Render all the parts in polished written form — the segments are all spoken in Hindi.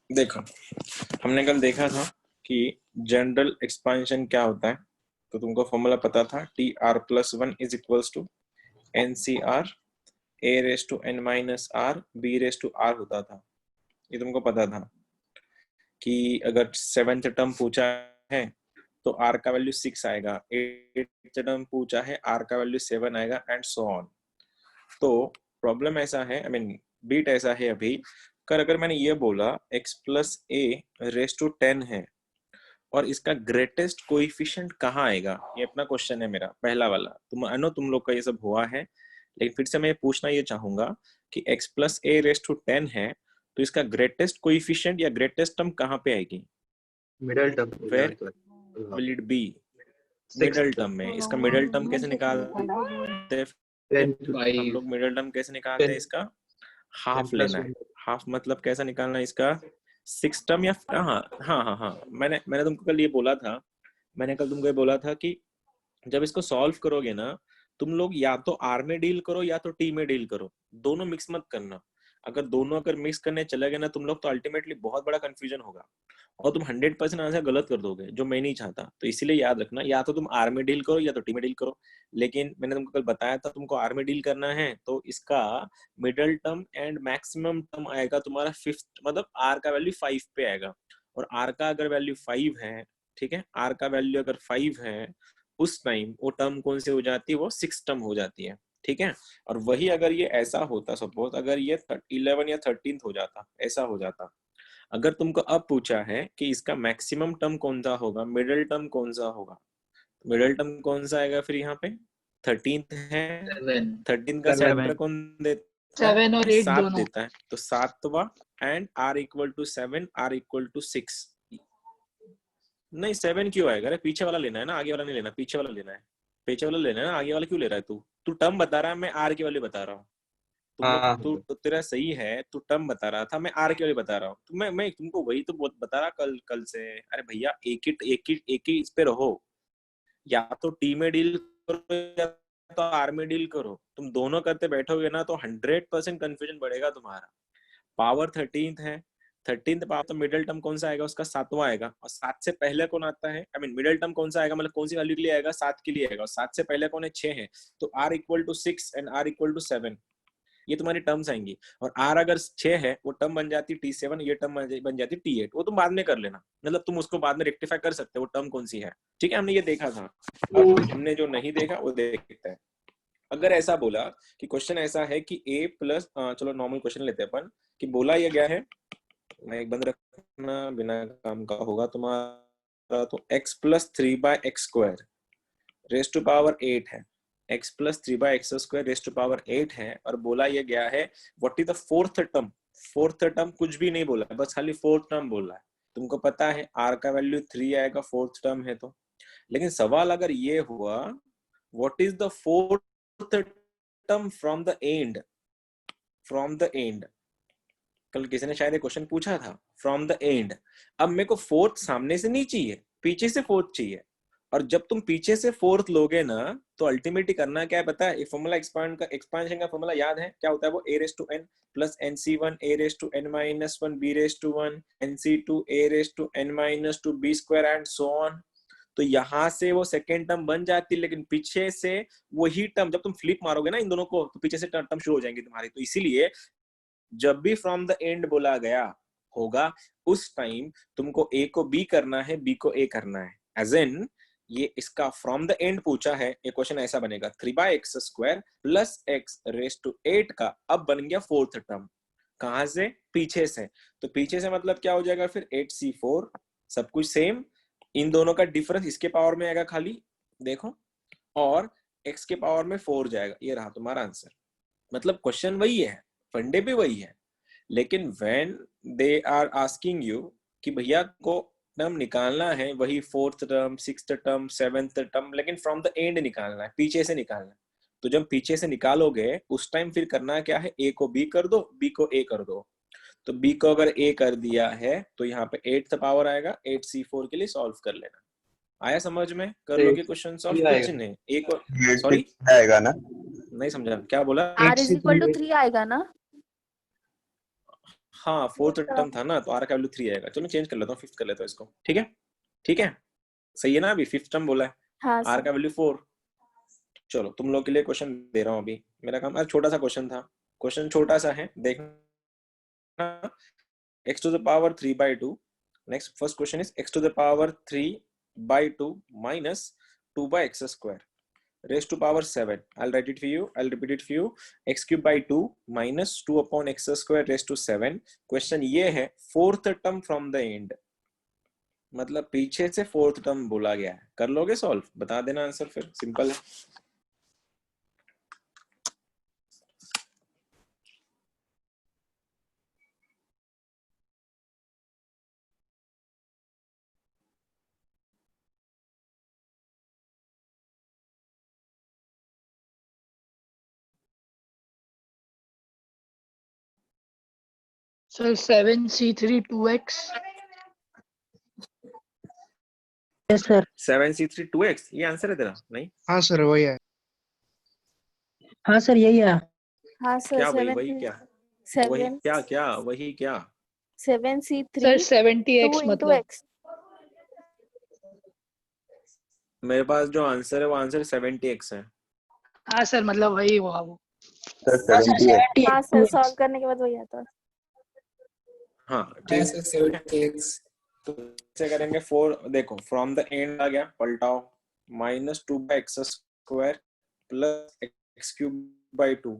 देखो, हमने कल देखा था कि जनरल एक्सपांशन क्या होता है, तो तुमको फॉर्मूला पता था T R plus one is equals to N C R A raise to N minus R B raise to R होता था। ये तुमको पता था कि अगर सेवेंथ टर्म पूछा है तो आर का वैल्यू 6 आएगा, एट्थ टर्म पूछा है आर का वैल्यू 7 आएगा एंड सो ऑन। तो प्रॉब्लम ऐसा है, आई मीन बीट ऐसा है अभी कर, अगर मैंने ये बोला x plus A raise to 10 है और इसका ग्रेटेस्ट कोइफिशिएंट कहाँ आएगा, ये अपना क्वेश्चन है मेरा पहला वाला। तुम अनो तुम लोग का ये सब हुआ है, लेकिन फिर से मैं पूछना ये चाहूंगा कि x plus A raise to 10 है तो इसका ग्रेटेस्ट कोइफिशिएंट या ग्रेटेस्ट टर्म कहाँ पे आएगी? Middle term where will it be? Middle term में। इसका मिडल टर्म कैसे निकालते हैं? हम लोग मिडल टर्म कैसे निकालते हैं? इसका हाफ लेना है। हाफ मतलब कैसा निकालना है इसका? 6 टर्म या हाँ हाँ हाँ हाँ, मैंने तुमको कल ये बोला था, मैंने कल तुमको ये बोला था कि जब इसको सॉल्व करोगे ना, तुम लोग या तो आर में डील करो या तो टी में डील करो, दोनों मिक्स मत करना। अगर दोनों अगर मिक्स करने चले गए ना तुम लोग, तो अल्टीमेटली बहुत बड़ा कंफ्यूजन होगा और तुम 100% आंसर गलत कर दोगे, जो मैं नहीं चाहता। तो इसीलिए याद रखना, या तो तुम आर में डील करो या तो टी में डील करो। लेकिन मैंने तुमको कल बताया था तुमको आर में डील करना है, तो इसका middle term and maximum term आएगा तुम्हारा फिफ्थ, मतलब आर का वैल्यू 5 पे आएगा। और आर का अगर वैल्यू 5 है, ठीक है, आर का वैल्यू अगर 5 है, उस टाइम वो टर्म कौन सी हो जाती है? वो 6 टर्म हो जाती है, ठीक है। और वही अगर ये ऐसा होता, सपोज अगर ये 11 या 13 हो जाता, ऐसा हो जाता। अगर तुमको अब पूछा है कि इसका मैक्सिमम टर्म कौन सा होगा, मिडिल टर्म कौन सा होगा, मिडिल टर्म कौन सा आएगा फिर यहाँ पे? 13 है, 13 का सेंटर कौन देता है? 7 और 8 7 दोनों देता है, तो 7वां end r equal to 7, r equal to 6। नहीं 7 क्यों आएगा? अरे पीछे वाला लेना है ना, आगे वाला नहीं लेना, पीछे वाला लेना है। पीछे वाला लेना है ना, आगे वाला क्यों ले रहा है तू? तू टर्म बता रहा है, मैं आर की वैल्यू बता रहा हूँ। तुम लोग तू तो तेरा सही है, तू टर्म बता रहा था, मैं आर की वैल्यू बता रहा हूँ। तो मैं तुमको वही तो बता रहा कल से। अरे भैया एक ही इस पे रहो, या तो टी में डील करो या तो आर में डील करो। तुम दोनों करते बैठोगे ना तो 100% कंफ्यूजन बढ़ेगा तुम्हारा। पावर 13 है, 13th पावर, तो मिडिल टर्म कौन सा आएगा? उसका 7वां आएगा। और 7 से पहले कौन आता है? आई मीन मिडिल टर्म कौन सा आएगा, मतलब कौन सी वैल्यू के लिए आएगा? 7 के लिए आएगा। और 7 से पहले कौन है? 6 है, तो r equal to 6 and r equal to 7, ये तुम्हारी टर्म्स आएंगी। और r अगर 6 है, वो टर्म बन जाती T7, ये टर्म बन जाती T8। वो तुम बाद में कर लेना, मतलब तुम उसको बाद में रेक्टिफाई कर सकते हो वो टर्म कौन सी है, ठीक है। हमने ये देखा था। अब हमने जो नहीं देखा वो देखते हैं। अगर ऐसा बोला कि क्वेश्चन ऐसा है कि a प्लस, चलो नॉर्मल क्वेश्चन लेते हैं अपन, कि बोला ये गया है, मैं बंद रखना, बिना काम का होगा तुम्हारा, तो x plus 3/x² raise to power 8 है, x plus 3/x² raise to power 8 है। और बोला ये गया है what is the fourth term. Fourth term कुछ भी नहीं बोला, बस खाली फोर्थ टर्म बोला है। तुमको पता है r का वैल्यू 3 आएगा फोर्थ टर्म है तो। लेकिन सवाल अगर ये हुआ what is the fourth term from the and, from the and, कल किसी ने शायद ये क्वेश्चन पूछा था, फ्रॉम द एंड। अब मेरे को फोर्थ सामने से नहीं चाहिए, पीछे से फोर्थ चाहिए। और जब तुम पीछे से फोर्थ लोगे ना, तो अल्टीमेटली करना क्या है पता है? फॉर्मूला एक्सपांशन का फॉर्मूला याद है क्या होता है? वो a raise to n plus nc1 a raise to n minus 1 b raise to 1 nc2 a raise to n minus 2 b square and so on. तो यहाँ से वो सेकेंड टर्म बन जाती है, लेकिन पीछे से वही टर्म, जब तुम फ्लिप मारोगे ना इन दोनों को, तो पीछे से टर्म शुरू हो जाएंगी तुम्हारी। तो इसीलिए जब भी फ्रॉम द एंड बोला गया होगा, उस टाइम तुमको a को b करना है, b को a करना है। एज इन ये इसका फ्रॉम द एंड पूछा है, ये क्वेश्चन ऐसा बनेगा 3/x² plus x raise to 8 का अब बन गया फोर्थ टर्म। कहां से? पीछे से। तो पीछे से मतलब क्या हो जाएगा फिर? 8c4, सब कुछ सेम। इन दोनों का डिफरेंस इसके पावर में आएगा खाली, देखो, और x के पावर में 4 जाएगा। ये रहा तुम्हारा आंसर। मतलब क्वेश्चन वही है, फंडे भी वही है, लेकिन when they are asking you कि भैया को टर्म निकालना है, वही fourth term, sixth term, seventh term, लेकिन फ्रॉम द एंड निकालना है, पीछे से निकालना है। तो जब पीछे से निकालोगे उस टाइम फिर करना क्या है? a को b कर दो, b को a कर दो। तो b को अगर a कर दिया है तो यहाँ पे 8th पावर आएगा, 8c4 के लिए सॉल्व कर लेना। आया समझ में? कर लोगे क्वेश्चन सॉल्व? कुछ नहीं, एक और, सॉरी आएगा ना, नहीं समझा क्या बोला? r इज इक्वल टू 3 आएगा ना? हाँ फोर्थ टर्म था ना, तो आर का वैल्यू 3 आएगा। चलो चेंज कर लेता हूँ, फिफ्थ कर लेता हूँ इसको। ठीक है, ठीक है, सही है ना? अभी फिफ्थ टर्म बोला है, हाँ आर सर। का वैल्यू 4। चलो तुम लोग के लिए क्वेश्चन दे रहा हूँ अभी। मेरा काम, अरे छोटा सा क्वेश्चन था, क्वेश्चन छोटा सा है, देखना। x to the power 3 by 2. Next, first question is x to the power 3 by 2 minus 2 by x square raised to power 7. I'll write it for you. I'll repeat it for you. X cube by 2 minus 2 upon x square raised to 7. Question ये है fourth term from the end, मतलब पीछे से फोर्थ टर्म बोला गया है। कर लोगे सॉल्व? बता देना आंसर, फिर सिंपल है। Sir 7c3 2x। Yes sir. 7c3 2x ये आंसर है तेरा? नहीं, हाँ सर वही है। हाँ सर यही है। हाँ सर। क्या वही वही क्या? वही सेवन क्या क्या वही क्या? 7c3 सर 70x 2 into मतलब। x। मेरे पास जो आंसर है वो आंसर 70x है। हाँ सर मतलब वही हुआ वो। हाँ सर सर सॉल्व करने के बाद वही आता है। हाँ ठीक है, तो ऐसे करेंगे। 4 देखो, फ्रॉम द एंड आ गया, पलटाओ, minus 2 by x square plus x cube by 2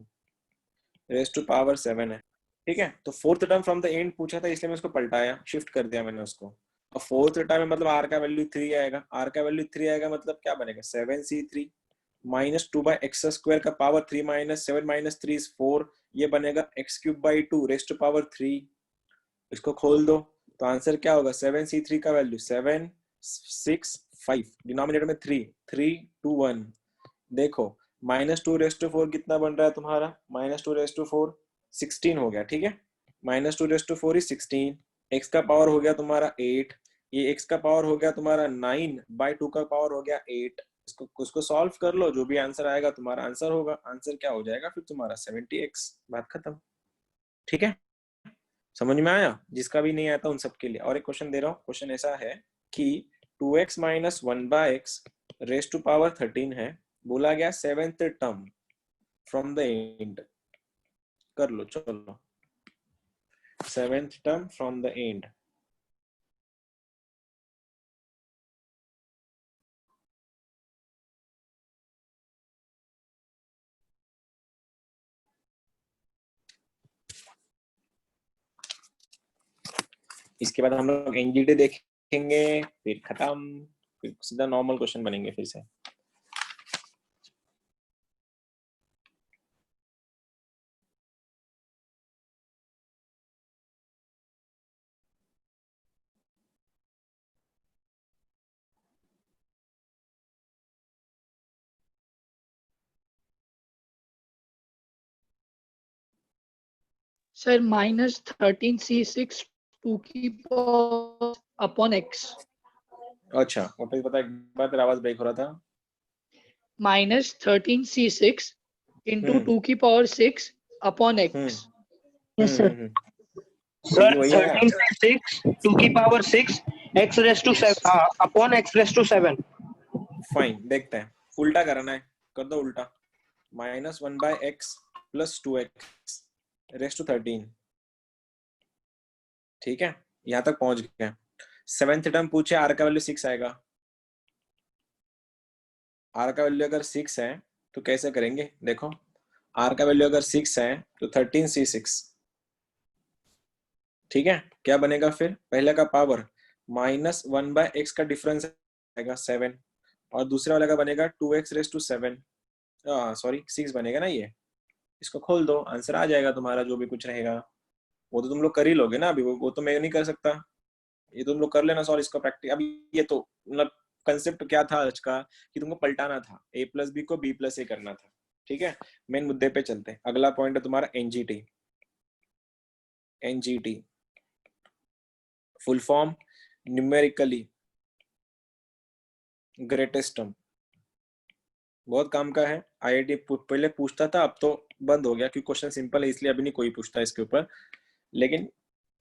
raise to power 7 है। ठीक है, तो fourth term from the end पूछा था, इसलिए मैं उसको पलटाया, शिफ्ट कर दिया मैंने उसको। अब फोर्थ टर्म में मतलब आर का वैल्यू 3 आएगा, आर का वैल्यू 3 आएगा मतलब क्या बनेगा? 7c3 minus 2 by x square का पावर 3 माइनस 7 माइनस 3 इज 4, ये बनेगा X cube by 2 raise to power 3। इसको खोल दो, तो आंसर क्या होगा? 7c3 का वैल्यू 7 6 5, डिनोमिनेटर में 3 3 2 1। देखो माइनस 2 रेस टू 4 कितना बन रहा है तुम्हारा? माइनस 2 रेस टू 4 16 हो गया। ठीक है, minus 2 raise to 4 is 16। X का पावर हो गया तुम्हारा 8, ये एक्स का पावर हो गया तुम्हारा 9 बाई 2 का पावर हो गया 8। उसको सॉल्व कर लो, जो भी आंसर आएगा तुम्हारा आंसर होगा। आंसर क्या हो जाएगा फिर तुम्हारा? 70x। बात खत्म। ठीक है, समझ में आया? जिसका भी नहीं आता उन सबके लिए। और एक क्वेश्चन दे रहा हूँ, क्वेश्चन ऐसा है कि 2x minus 1 by X raise to power 13 है, बोला गया seventh term from the end. कर लो चलो, seventh term from the end. इसके बाद हम लोग एनजीटी देखेंगे, फिर खत्म, फिर सीधा नॉर्मल क्वेश्चन बनेंगे फिर से। सर -13c6 2 की पावर अपॉन x। अच्छा वापस बता, एक बार तेरा आवाज ब्रेक हो रहा था। -13c6 इंटू 2 की power 6 upon x। Yes sir. Sir वही आया। 13/6 2 की power 6 x raise to 7 upon x raise to 7। Fine, देखते हैं, उल्टा करना है, कर दो उल्टा। Minus 1 by x plus 2x raise to 13। ठीक है, यहां तक पहुंच गए। सेवेंथ टर्म पूछे, आर का वैल्यू 6 आएगा। आर का वैल्यू अगर 6 है तो कैसे करेंगे? देखो, आर का वैल्यू अगर 6 है तो 13c6। ठीक है, क्या बनेगा फिर? पहले का पावर माइनस 1 बाय एक्स का डिफरेंस आएगा 7, और दूसरे वाले का बनेगा 2x रेस टू 7, सॉरी 6 बनेगा ना ये। इसको खोल दो, आंसर आ जाएगा तुम्हारा, जो भी कुछ रहेगा। वो तो तुम लोग कर ही लोगे ना अभी, वो तो मैं नहीं कर सकता। ये तुम लोग कर लेना सॉल्व इसको प्रैक्टिस। अभी ये तो मतलब कंसेप्ट क्या था आज का, कि तुमको पलटाना था, a प्लस बी को b प्लस ए करना था। ठीक है, मेन मुद्दे पे चलते हैं। अगला पॉइंट है तुम्हारा NGT. NGT full form numerically greatest term, बहुत काम का है। आईआईटी पहले पूछता था, अब तो बंद हो गया क्योंकि क्वेश्चन सिंपल है, इसलिए अभी नहीं कोई पूछता इसके ऊपर। लेकिन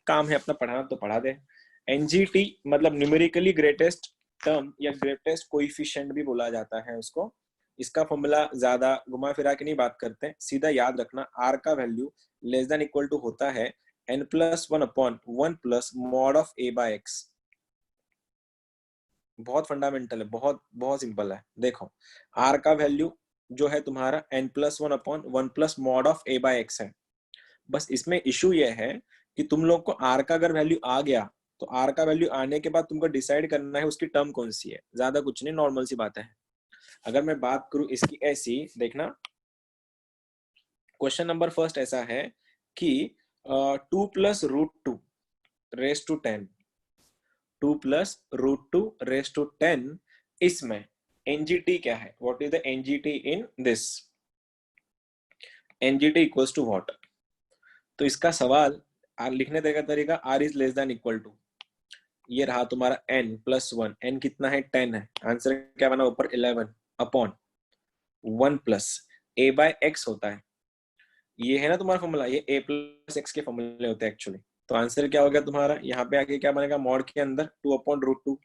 काम है अपना पढ़ाना तो पढ़ा दे। एनजीटी मतलब न्यूमेरिकली ग्रेटेस्ट टर्म या ग्रेटेस्ट कोइफिशिएंट भी बोला जाता है उसको। इसका फॉर्मूला ज्यादा घुमा फिरा के नहीं बात करते, सीधा याद रखना आर का value less than equal to होता है n+1/1 plus mod of a by x। बहुत फंडामेंटल है, बहुत बहुत सिंपल है। देखो r का वैल्यू जो है तुम्हारा n+1/1 plus mod of a by x है। बस इसमें इशू ये है कि तुम लोग को r का अगर वैल्यू आ गया तो r का वैल्यू आने के बाद तुमको डिसाइड करना है उसकी टर्म कौन सी है, ज्यादा कुछ नहीं, नॉर्मल सी बात है। अगर मैं बात करूं इसकी ऐसी, देखना क्वेश्चन नंबर फर्स्ट ऐसा है कि 2+√2 रेस टू 10, 2+√2 रेस टू 10, इसमें एनजीटी क्या है, what is the NGT in this, NGT equals to what. तो इसका सवाल लिखने का तरीका r is less than equal to, ये रहा तुम्हारा n+1, n कितना है 10 है, आंसर क्या बना ऊपर 11 upon 1 plus a by x होता है। ये है ना तुम्हारा फॉर्मूला, ये a+x के फॉर्मूले होते हैं एक्चुअली। तो आंसर क्या हो गया तुम्हारा, यहाँ पे आके क्या बनेगा, मॉड के अंदर 2/√2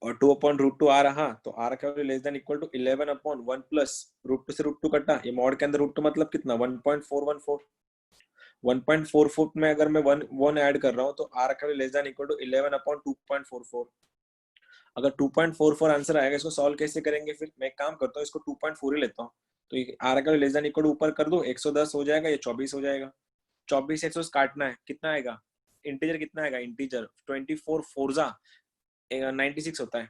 और 2/√2 आ रहा, तो r का value less than equal to 11/1 plus √2 से √2 कटा, ये मॉड के अंदर √2 मतलब कितना 1.414, 1.44 में अगर मैं 1 ऐड कर रहा हूँ तो r का value less than equal to 11/2.44। अगर 2.44 आंसर आएगा, इसको सॉल्व कैसे करेंगे, फिर मैं एक काम करता हूँ, इसको 2.4 ही लेता हूँ, तो r का लेस देन इक्वल ऊपर कर दो, 110 हो जाएगा, ये 24 हो जाएगा। 24 100 काटना है, कितना आएगा, इंटीजर कितना आएगा, इंटीजर 24 4 96 होता है।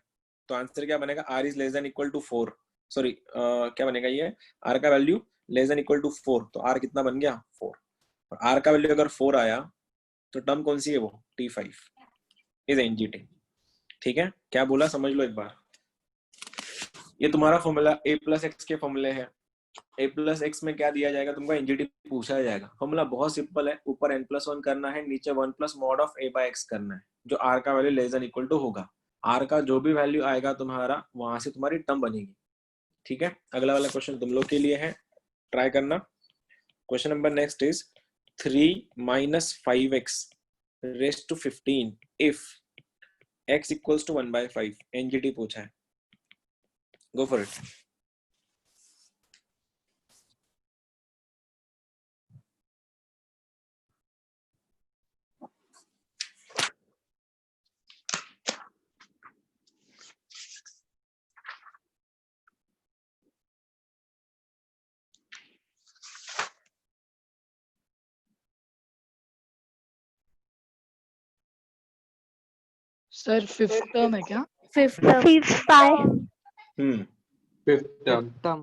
तो आंसर क्या बनेगा, r is less than equal to 4, sorry क्या बनेगा, ये r का value less than equal to 4, तो r कितना बन गया 4, और r का वैल्यू अगर 4 आया तो टर्म कौन सी है, वो T5 इज एनजीटी। ठीक है, क्या बोला समझ लो एक बार। ये तुम्हारा फॉर्मूला a+x के फॉर्मूले है, a+x में क्या दिया जाएगा तुमको, एनजीटी पूछा जाएगा। फॉर्मूला बहुत सिंपल है, ऊपर n+1 करना है, नीचे 1 plus mod of a by x करना है, जो r का value less than equal to होगा। r का जो भी वैल्यू आएगा तुम्हारा, वहां से तुम्हारी टर्म बनेगी। ठीक है, अगला वाला क्वेश्चन तुम लोग के लिए है, ट्राई करना। Question number next is 3 - 5x raise to 15 if x equals to 1/5, NGT पूछा है। Go for it. Sir fifth term है क्या? Fifth term, Fifth term.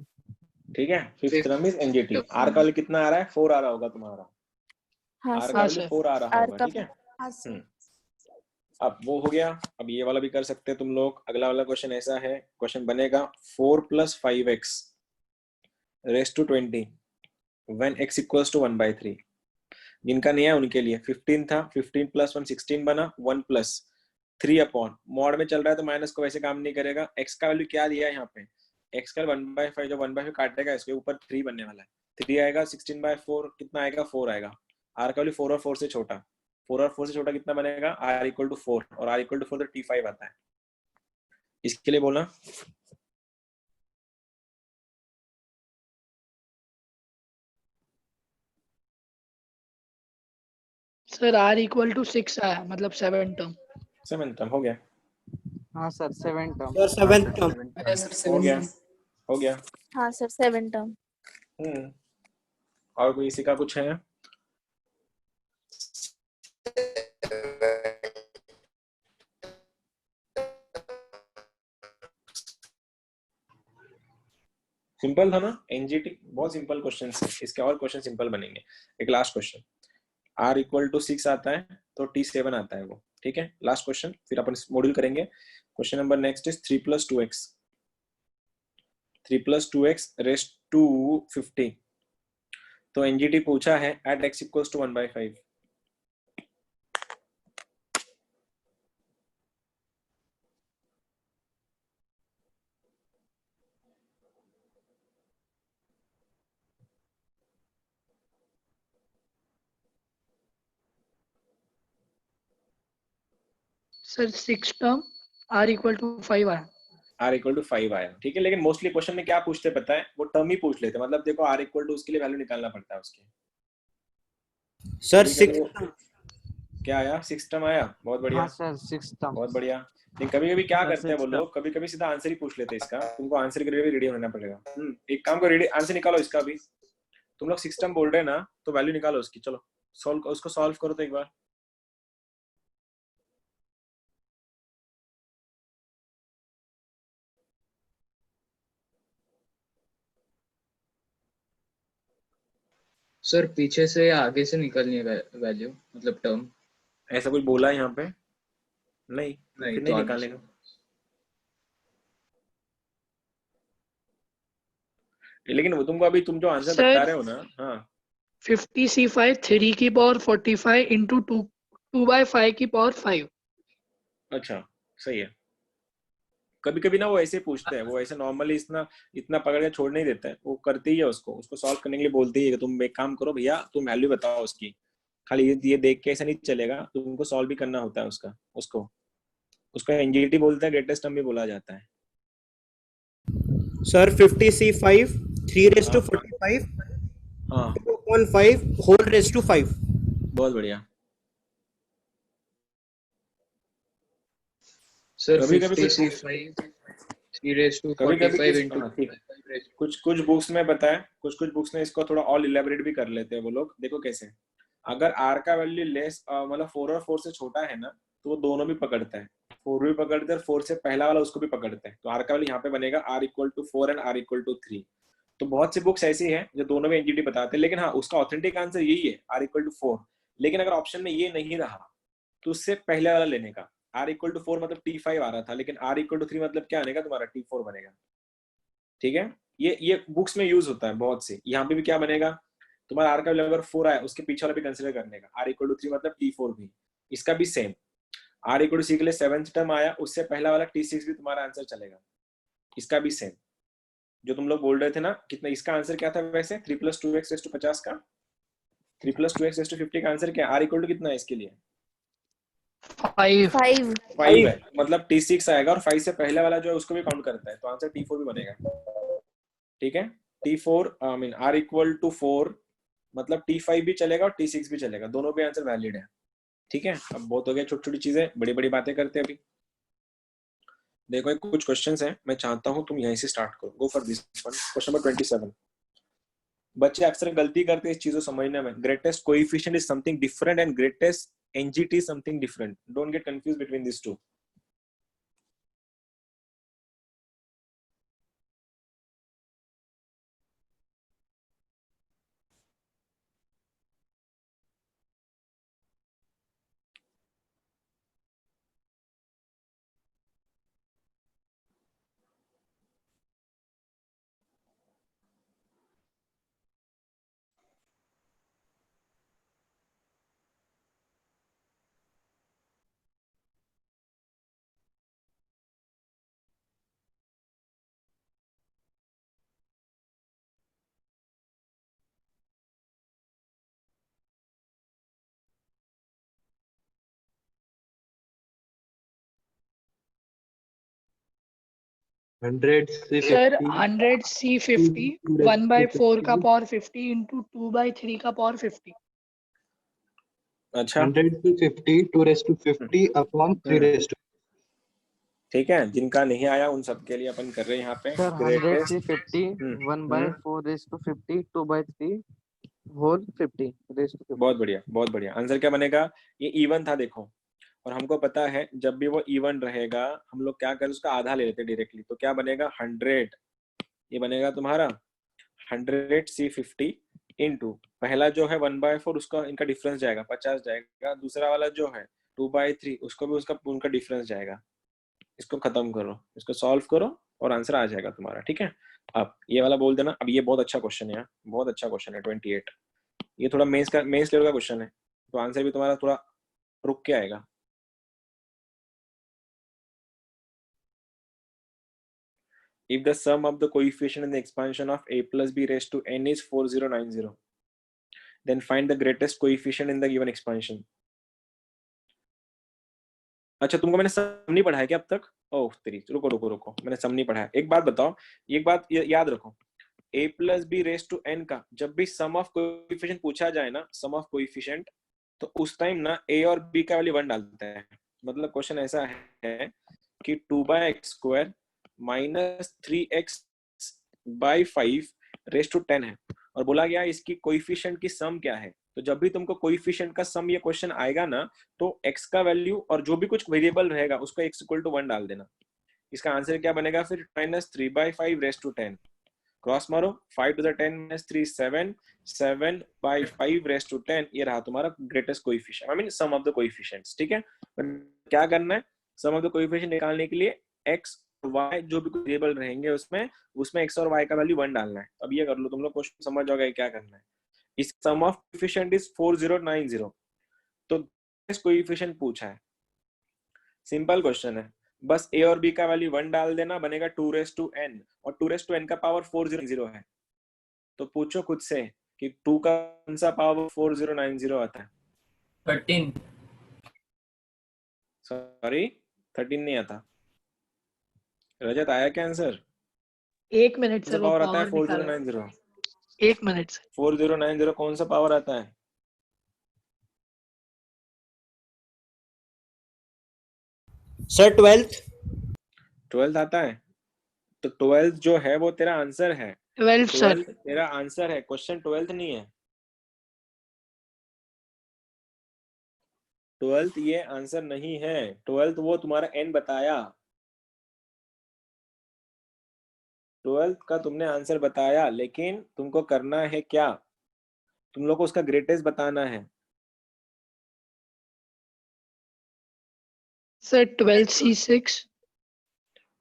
ठीक है, fifth Fifth term is NGT. term. R का वैल्यू कितना आ रहा है, 4 आ रहा होगा तुम्हारा, हाँ आर सर, का हाँ वैल्यू सर 4 आ रहा आर होगा। का ठीक है, हाँ सर। अब वो हो गया। अब ये वाला भी कर सकते हैं तुम लोग। अगला वाला क्वेश्चन ऐसा है, क्वेश्चन बनेगा 4 + 5x raise to 20 when x equals to 1/3। जिनका नहीं है उनके लिए 15 था, 15 + 1 16 बना, 1 प्लस 3 अपॉन मॉड में चल रहा है तो माइनस को वैसे काम नहीं करेगा। x का वैल्यू क्या दिया है यहाँ पे, x का 1/5, जो 1/5 काटेगा इसके ऊपर 3 बनने वाला है, 3 आएगा, 16/4 कितना आएगा, 4 आएगा। r का वैल्यू 4 और 4 से छोटा, 4 और 4 से छोटा कितना बनेगा, r इक्वल टू 4, और r इक्वल टू 4 तो T5 आता है। इसके लिए बोला सर r इक्वल टू 6 आया, मतलब 7 टर्म। 7 टर्म हो गया, हाँ sir, 7th term. Sir, seventh term. हो गया, हो गया। हाँ सर, 7 टर्म। और कोई इसी का कुछ है, सिंपल था ना एनजीटी, बहुत सिंपल क्वेश्चन है। इसके और क्वेश्चन सिंपल बनेंगे। एक last question, r equal to 6 आता है तो T7 आता है वो। ठीक है, लास्ट क्वेश्चन, फिर अपन मॉड्यूल करेंगे। Question number next is 3 + 2x, 3 + 2x raise to 50। तो एनजीटी पूछा है at x equals to 1/5। Sir 6 term r equal to 5 आया. r इक्वल टू 5 आया, ठीक है. लेकिन मोस्टली क्वेश्चन में क्या पूछते पता है, वो टर्म ही पूछ लेते, मतलब देखो r इक्वल टू उसके लिए वैल्यू निकालना पड़ता है उसकी. सर कभी कभी 6 वो क्या आया, 6 टर्म आया, बहुत बढ़िया, हाँ सर 6 टर्म. बहुत बढ़िया. लेकिन कभी कभी क्या सर, करते हैं वो 6 लोग, कभी कभी सीधा आंसर ही पूछ लेते हैं इसका. तुमको आंसर के लिए भी रेडी होना पड़ेगा. एक काम करो, रेडी आंसर निकालो इसका भी. तुम लोग 6 टर्म बोल रहे हैं ना, तो वैल्यू निकालो उसकी. चलो सॉल्व, उसको सॉल्व करो तो एक बार. सर पीछे से या आगे से निकलनी है वैल्यू, मतलब टर्म. ऐसा कुछ बोला है यहाँ पे? नहीं, नहीं, फिर तो नहीं आगे निकालने का. लेकिन वो तुमको अभी तुम जो आंसर Sir, बता रहे हो ना, हाँ 50 C5 3 की पावर 45 इंटू 2/5 की पावर 5. अच्छा सही है. कभी कभी ना वो ऐसे पूछते हैं, वो ऐसे नॉर्मली इतना इतना पकड़ के छोड़ नहीं देता है, वो करते ही है उसको उसको सॉल्व करने के लिए बोलते ही है कि तुम एक काम करो भैया, तुम वैल्यू बताओ उसकी. खाली ये देख के ऐसा नहीं चलेगा, तुमको सॉल्व भी करना होता है उसका. उसको उसको एनजीटी बोलते हैं, ग्रेटेस्ट टर्म भी बोला जाता है. सर 50c5 3 रेज टू हाँ. 45 हाँ 2.5 होल रेज टू 5. बहुत बढ़िया. सर कभी कभी 50c5 3 रेज टू कभी कभी 45 इंटू हाँ, ठीक. कुछ बुक्स में बताया, कुछ बुक्स में इसको थोड़ा और इलेबोरेट भी कर लेते हैं वो लोग. देखो कैसे, अगर r का वैल्यू लेस मतलब 4 और 4 से छोटा है ना, तो वो दोनों भी पकड़ता है. 4 भी पकड़ते हैं और 4 से पहला वाला उसको भी पकड़ते हैं. तो r का वैल्यू यहाँ पे बनेगा r equal to 4 and r equal to 3. तो बहुत सी बुक्स ऐसी हैं जो दोनों में एनजीटी बताते हैं, लेकिन हाँ उसका ऑथेंटिक आंसर यही है, r इक्वल टू 4. लेकिन अगर ऑप्शन में ये नहीं रहा, तो उससे पहले वाला लेने का. r इक्वल टू 4 मतलब t5 आ रहा था, लेकिन r इक्वल टू 3 मतलब क्या आने का तुम्हारा, t4 बनेगा. ठीक है, ये बुक्स में यूज होता है बहुत से. यहाँ पे भी क्या बनेगा तुम्हारा, r का वैल्यू अगर 4 आया, उसके पीछे वाला भी कंसीडर करने का. r इक्वल टू 3 मतलब t4 भी. इसका भी सेम, r इक्वल टू 6 के लिए 7th टर्म आया, उससे पहला वाला t6 भी तुम्हारा आंसर चलेगा. इसका भी सेम, जो तुम लोग बोल रहे थे ना कितना, इसका आंसर क्या था वैसे, 3 + 2x रेज़ टू 50 का, 3 + 2x रेज़ टू 50 का आंसर क्या है, r इक्वल टू कितना है इसके लिए, 5. 5. 5 है. मतलब t6 आएगा और 5 से पहले वाला जो है उसको भी काउंट करता है, तो आंसर t4 भी बनेगा. ठीक है, t4 I mean r equal to 4 मतलब t5 भी चलेगा और t6 भी चलेगा, दोनों भी आंसर वैलिड है. ठीक है, अब बहुत हो गया छोटी छोटी चीजें, बड़ी बड़ी बातें करते हैं अभी. देखो एक कुछ क्वेश्चंस हैं, मैं चाहता हूं तुम यहीं से स्टार्ट करो. Go for this one. Question number 27. बच्चे अक्सर गलती करते हैं इस चीजों समझने में. Greatest coefficient is something different and greatest NGT is something different. Don't get confuse between this two. Sir 100 C50 1/4 का पावर 50 इंटू 2/3 का पावर 50. अच्छा 100 to 50 2 raised to 50 upon 3 raised to. ठीक है, जिनका नहीं आया उन सब के लिए अपन कर रहे हैं यहाँ पे सर 100 से 50 1/4 raise to 50 2/3 whole 50 raise to 50. बहुत बढ़िया, बहुत बढ़िया. आंसर क्या बनेगा, ये इवन था देखो, और हमको पता है जब भी वो इवन रहेगा हम लोग क्या करें, उसका आधा ले लेते डायरेक्टली. तो क्या बनेगा 100, ये बनेगा तुम्हारा 100 C50 इंटू पहला जो है 1/4 उसका इनका डिफरेंस जाएगा 50 जाएगा. दूसरा वाला जो है 2/3 उसको भी उसका उनका डिफरेंस जाएगा. इसको खत्म करो, इसको सॉल्व करो और आंसर आ जाएगा तुम्हारा. ठीक है, अब ये वाला बोल देना. अब ये बहुत अच्छा क्वेश्चन है, बहुत अच्छा क्वेश्चन है 28. ये थोड़ा मेंस लेवल का क्वेश्चन है, तो आंसर भी तुम्हारा थोड़ा रुक के आएगा. If the sum of the coefficient in the expansion of a plus b raised to n is 4090, then find the greatest coefficient in the given expansion. अच्छा तुमको मैंने सम नहीं पढ़ाया क्या अब तक? ओह तेरी, रुको रुको रुको, मैंने सम नहीं पढ़ाया। एक बात बताओ, एक बात याद रखो, a plus b raise to n का जब भी सम ऑफ कोएफिशिएंट पूछा जाए ना, सम ऑफ कोएफिशिएंट, तो उस टाइम ना a और b का वैल्यू 1 डालते हैं। मतलब क्वेश्चन ऐसा है कि 2/x² minus 3x/5 race to 10 है, और बोला गया इसकी कोएफिशिएंट की सम क्या है। तो जब भी तुमको कोएफिशिएंट का सम ये क्वेश्चन आएगा ना, तो x का वैल्यू और जो भी कुछ वेरिएबल रहेगा उसका x इक्वल टू 1 डाल देना। इसका आंसर क्या बनेगा फिर? -3/5 रेस टू 10, क्रॉस मारो, 5 to the 10 minus 3 7, 7/5 raised to 10, ये रहा तुम्हारा greatest coefficient, I mean sum of the coefficients. ठीक है, क्या करना है, सम ऑफ द कोएफिशिएंट निकालने के लिए x y जो भी वेरिएबल रहेंगे उसमें x और y का वैल्यू 1 डालना है। अब ये कर लो, तुम लोग क्वेश्चन समझ जाओगे क्या करना है। इस सम ऑफ कोएफिशिएंट इज 4090, तो कोएफिशिएंट पूछा है, सिंपल क्वेश्चन है, बस a और b का वैल्यू 1 डाल देना, बनेगा 2n, और 2n का पावर 490 है। तो पूछो खुद से कि 2 का कौन सा पावर 4090 आता है? 13। सॉरी 13 नहीं आता। रजत आया क्या आंसर? 1 मिनट सर, वो पावर आता है पावर निकाला। 4090। 1 मिनट सर। 4090 कौन सा पावर आता है? सर 12th आता है। तो 12th जो है वो तेरा आंसर है। 12 सर। 12th तेरा आंसर है, क्वेश्चन 12th नहीं है। 12th ये आंसर नहीं है, 12th वो तुम्हारा n बताया, 12th का तुमने आंसर बताया, लेकिन तुमको करना है क्या, तुम लोग को उसका ग्रेटेस्ट बताना है। Sir 12C6।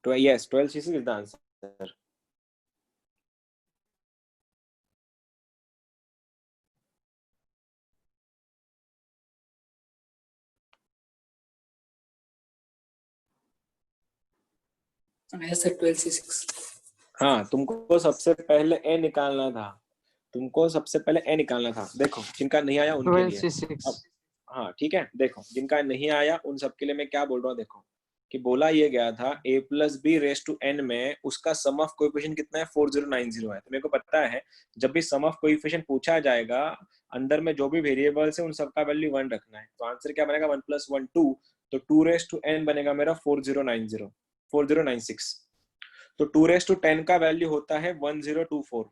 Yes, 12C6 is the answer. Sir 12C6। हाँ, तुमको सबसे पहले ए निकालना था, तुमको सबसे पहले ए निकालना था। देखो जिनका नहीं आया उनके लिए 12C6। अब, हाँ ठीक है, देखो जिनका नहीं आया उन सबके लिए मैं क्या बोल रहा हूँ, देखो कि बोला ये गया था a plus b raise to n में उसका सम ऑफ कोएफिशिएंट कितना है, 4090 है। तो मेरे को पता है जब भी सम ऑफ कोएफिशिएंट पूछा जाएगा, अंदर में जो भी वेरिएबल्स है उन सबका वैल्यू 1 रखना है। तो आंसर क्या बनेगा, 1 + 1 2, तो 2 रेस टू n बनेगा मेरा 4096। तो 2 रेस टू 10 का वैल्यू होता है 1024।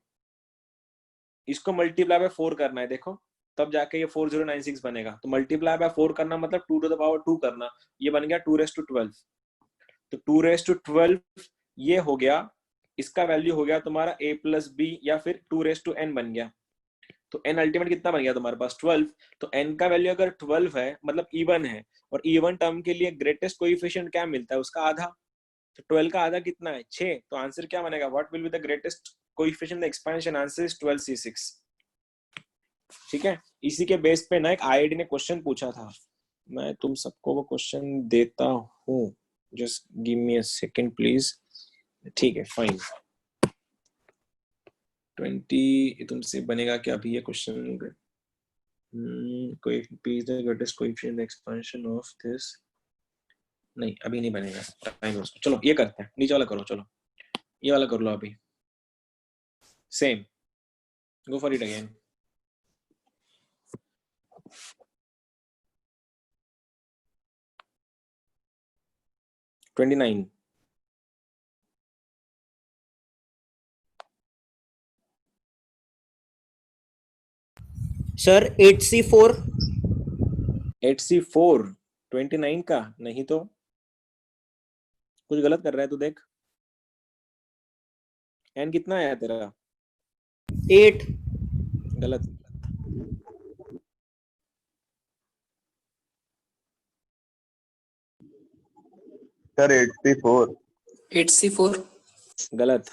इसको मल्टीप्लाई बाय 4 करना है, देखो तब जाके ये 4096 बनेगा। तो मल्टीप्लाई बाय 4 करना मतलब 2 to the power 2 करना, ये बन गया 2 रेस टू 12। तो 2 रेस टू 12 ये हो गया, इसका वैल्यू हो गया तुम्हारा a प्लस बी या फिर 2 रेस टू n बन गया। तो n अल्टीमेट कितना बन गया तुम्हारे पास, 12। तो n का वैल्यू अगर 12 है मतलब इवन है, और इवन टर्म के लिए ग्रेटेस्ट कोएफिशिएंट क्या मिलता है, उसका आधा। तो 12 का आधा कितना है, 6। तो आंसर क्या बनेगा, what will be the greatest coefficient the expansion, answer is 12C6। ठीक है, इसी के बेस पे ना एक आईआईटी ने क्वेश्चन पूछा था, मैं तुम सबको वो क्वेश्चन देता हूँ, just give me a second please. ठीक है फाइन, 20 तुमसे बनेगा क्या अभी ये क्वेश्चन, कोई greatest coefficient expansion of this, नहीं अभी नहीं बनेगा, टाइम उसको। चलो ये करते हैं, नीचे वाला करो, चलो ये वाला कर लो अभी, same, go for it again. $29। Sir 8C4। 8C4 29 का नहीं, तो कुछ गलत कर रहा है तू, देख n कितना आया तेरा, 8। गलत। Sir 8C4। 8C4 गलत।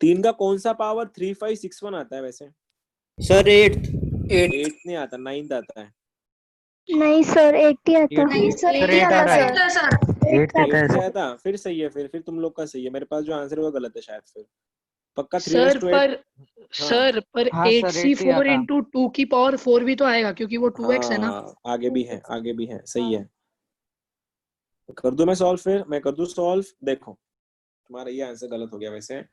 तीन का कौन सा पावर 3561 आता है वैसे? सर 8। 8 नहीं आता, 9 आता है। नहीं सर 80 आता। नहीं सर 8 आ रहा है सर। 8 8 आता, फिर सही है, फिर तुम लोग का सही है, मेरे पास जो आंसर है वो गलत है शायद फिर। पक्का 3 सर रेस टू 8। पर सर पर हाँ सर 8 ही 8c4 आता। इंटू 2 की पावर 4 भी तो आएगा क्योंकि वो 2x है ना। हाँ आगे भी है, आगे भी है, सही है। कर दूं मैं सॉल्व? फिर मैं कर दूं सॉल्व? देखो तुम्हारा ये आंसर गलत हो गया वैसे।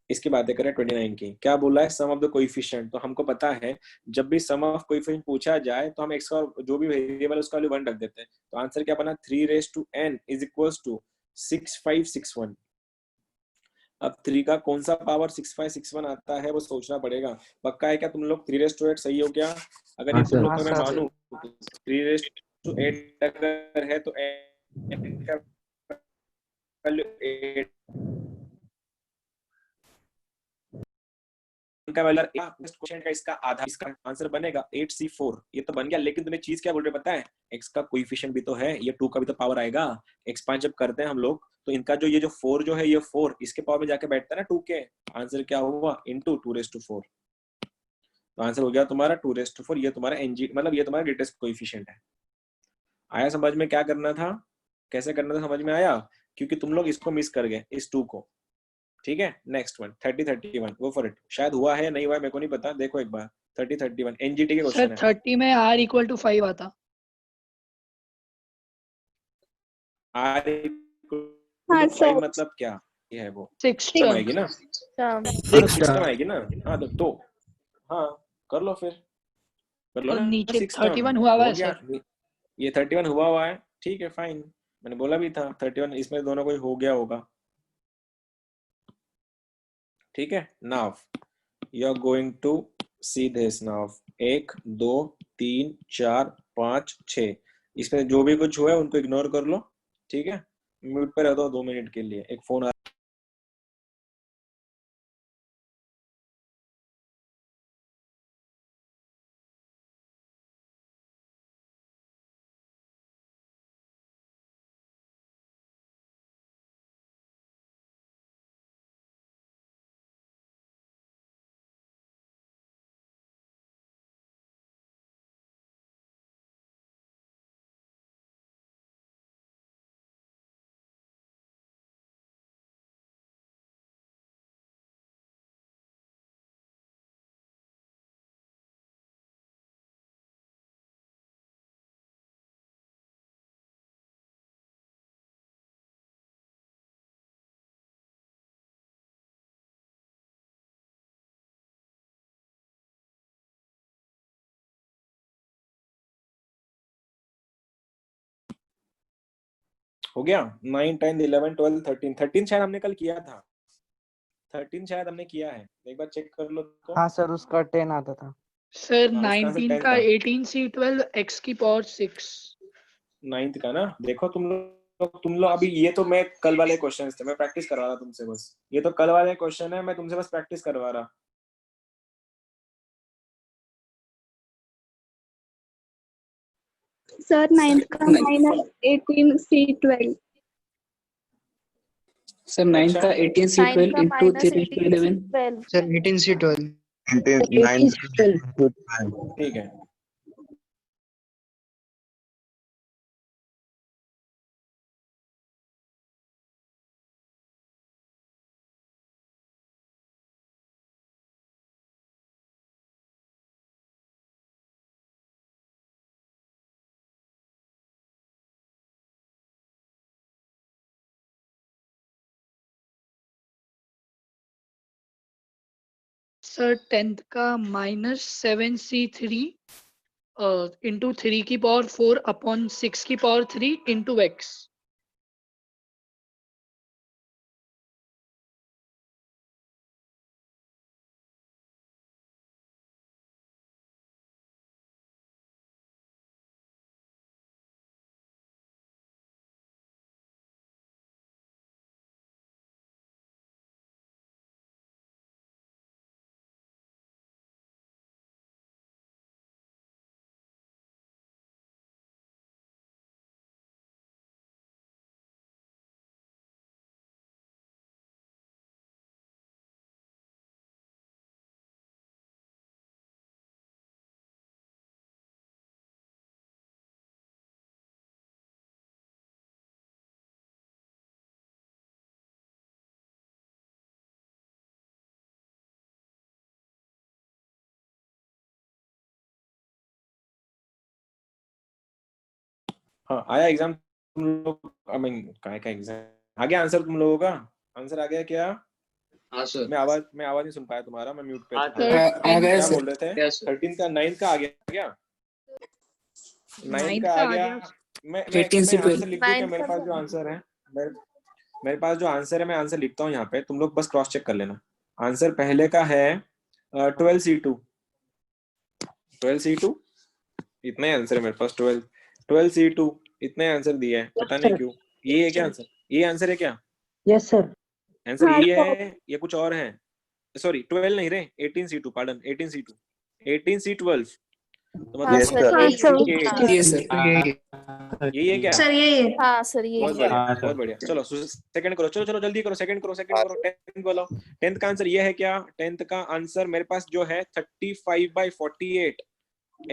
इसकी बातें करें 29 की, क्या बोला है? सम ऑफ द कोएफिशिएंट। तो हमको पता है जब भी सम ऑफ कोएफिशिएंट पूछा जाए तो हम एक्स का जो भी वेरिएबल उसका वैल्यू 1 रख देते हैं। तो आंसर क्या बना? 3 raise to n is equals to 6561। अब 3 का कौन सा पावर 6561 आता है वो सोचना पड़ेगा। पक्का है क्या तुम लोग? 3 रेस टू 8 सही हो क्या? अगर ये हाँ तुम सर। लोग हाँ का मैं सर। मानूं 3 रेस टू 8 अगर है तो n का वैल्यू 8 का वैल्यू क्वेश्चन का इसका आधा, इसका आंसर बनेगा 8c4। ये तो बन गया, लेकिन तुम्हें चीज क्या बोल रहे पता है? x का कोएफिशिएंट भी तो है, ये 2 का भी तो पावर आएगा। एक्सपांड जब करते हैं हम लोग तो इनका जो ये जो 4 जो है ये 4 इसके पावर में जाके बैठता है ना 2 के। आंसर क्या हुआ? Into 2 raise to 4। तो आंसर हो गया तुम्हारा 2 रेस टू 4। ये तुम्हारा एनजी मतलब ये तुम्हारा ग्रेटेस्ट कोएफिशिएंट है। आया समझ में क्या करना था, कैसे करना था? समझ में आया? क्योंकि तुम लोग इसको मिस कर गए, इस 2 को। ठीक है, next one 3031 go for it. शायद हुआ है नहीं हुआ है मेरे को नहीं पता, देखो एक बार। 3031 एनजीटी के सर क्वेश्चन है। 30 में r इक्वल टू 5 आता। आर हाँ तो 5 सर। मतलब क्या? ये है वो 6 सिस्टम आएगी ना। टर्म। हाँ तो अच्छा। सिस्टम आएगी ना। हाँ तो हाँ कर लो फिर, कर लो और ना नीचे 6 टर्म। 31 हुआ हुआ हो है गया। सर। ये 31 हुआ हुआ है, ठीक है फाइन। मैंने बोला भी था 31 इसमें दोनों को ही हो गया होगा। ठीक है, now you are going to see this now. 1 2 3 4 5 6, इसमें जो भी कुछ हुआ है उनको इग्नोर कर लो। ठीक है, म्यूट पे रह दो 2 मिनट के लिए, एक फोन आ हो गया। 9 10 11 12 13 13 शायद हमने कल किया था। 13 शायद हमने किया है, एक बार चेक कर लो तो। हाँ सर उसका 10 आता था। सर हाँ उसका आंसर 19 10 का था। 18c12 x की पावर 6। 9th का ना, देखो तुम लोग अभी, ये तो मैं कल वाले क्वेश्चन थे, मैं प्रैक्टिस करवा रहा तुमसे बस। ये तो कल वाले क्वेश्चन है, मैं तुमसे बस प्रैक्टिस करवा रहा। सर 9th का -18c12। सर 9 अच्छा का 18c12 इंटू 3 12। Sir 18c12। 9 ठीक है। सर 10th का -7c3 इंटू 3 की पावर 4 अपॉन 6 की पावर 3 इंटू x। हाँ आया एग्जाम तुम लोग, आई मीन काय का एग्जाम आ गया, आंसर तुम लोगों का आंसर आ गया क्या? हाँ सर। मैं आवाज नहीं सुन पाया तुम्हारा, मैं म्यूट पे था। Sir, आ गया क्या सर। बोल रहे थे? क्या सर? 13 का 9 का आ गया क्या? 9 9 का का आ आ गया। गया। मैं 18 से आंसर लिख दूं क्या? 9 मेरे का पास जो आंसर है, मेरे पास जो आंसर है मैं आंसर लिखता हूँ यहाँ पे, तुम लोग बस क्रॉस चेक कर लेना। आंसर पहले का है 12C2 12C2 इतना ही आंसर है मेरे पास। 12C2 इतना ही आंसर दिया है, पता नहीं क्यों। ये है क्या आंसर? ये आंसर है क्या? Yes sir. आंसर हाँ, ये है या कुछ और है? सॉरी 12 नहीं रे, 18C2 पार्डन, 18C2 18C12 तो हाँ मतलब Yes, सर, sir. यही है। 68 ये सर। यही है क्या? सर यही है। हाँ सर यही बहुत है। बढ़िया, हाँ, सर। बहुत बढ़िया। चलो सेकंड करो, चलो चलो जल्दी करो, सेकंड करो, सेकंड करो, 10th बोलो। 10th का आंसर ये है क्या? 10th का आंसर मेरे पास जो है 35/48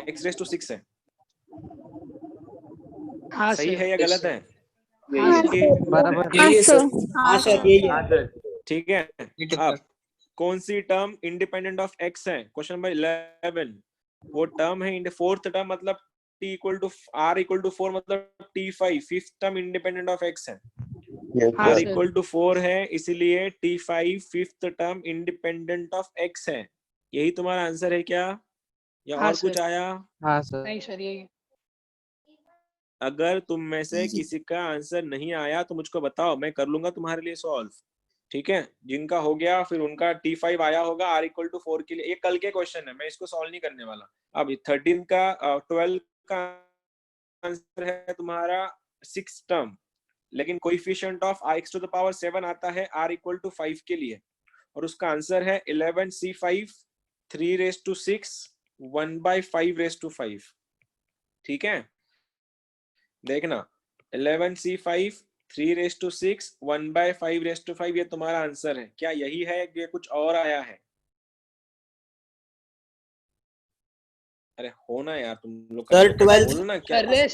x⁻⁶ है। हाँ सही सर। है या Yes, गलत sir. है? हाँ इसकी बराबर हाँ ये सर। सर। हाँ सर यही है। ठीक है। ठीक है अब सर। कौन सी टर्म इंडिपेंडेंट ऑफ x है? क्वेश्चन नंबर 11 वो टर्म है इन फोर्थ टर्म, मतलब t = r = 4 मतलब t5 fifth term independent of x है। Yes, हाँ r sir. सर। = 4 है, इसलिए t5 fifth term independent of x है। यही तुम्हारा आंसर है क्या या हाँ और कुछ सर। आया? हाँ सर। नहीं सर यही है। अगर तुम में से किसी का आंसर नहीं आया तो मुझको बताओ, मैं कर लूंगा तुम्हारे लिए सॉल्व। ठीक है, जिनका हो गया फिर उनका t5 आया होगा r = 4 के लिए। ये कल के क्वेश्चन है, मैं इसको सॉल्व नहीं करने वाला। अब 13 का 12 का आंसर है तुम्हारा 6 टर्म, लेकिन कोएफिशिएंट ऑफ x⁻⁷ आता है r = 5 के लिए, और उसका आंसर है 11C5 3⁻⁶ 1/5⁵। ठीक है, देखना 11C5 3⁻⁶ 1/5⁵ ये तुम्हारा आंसर है क्या? यही है कि कुछ और आया है? अरे होना यार तुम लोग का, सर 12th बोलो ना क्या कर रहे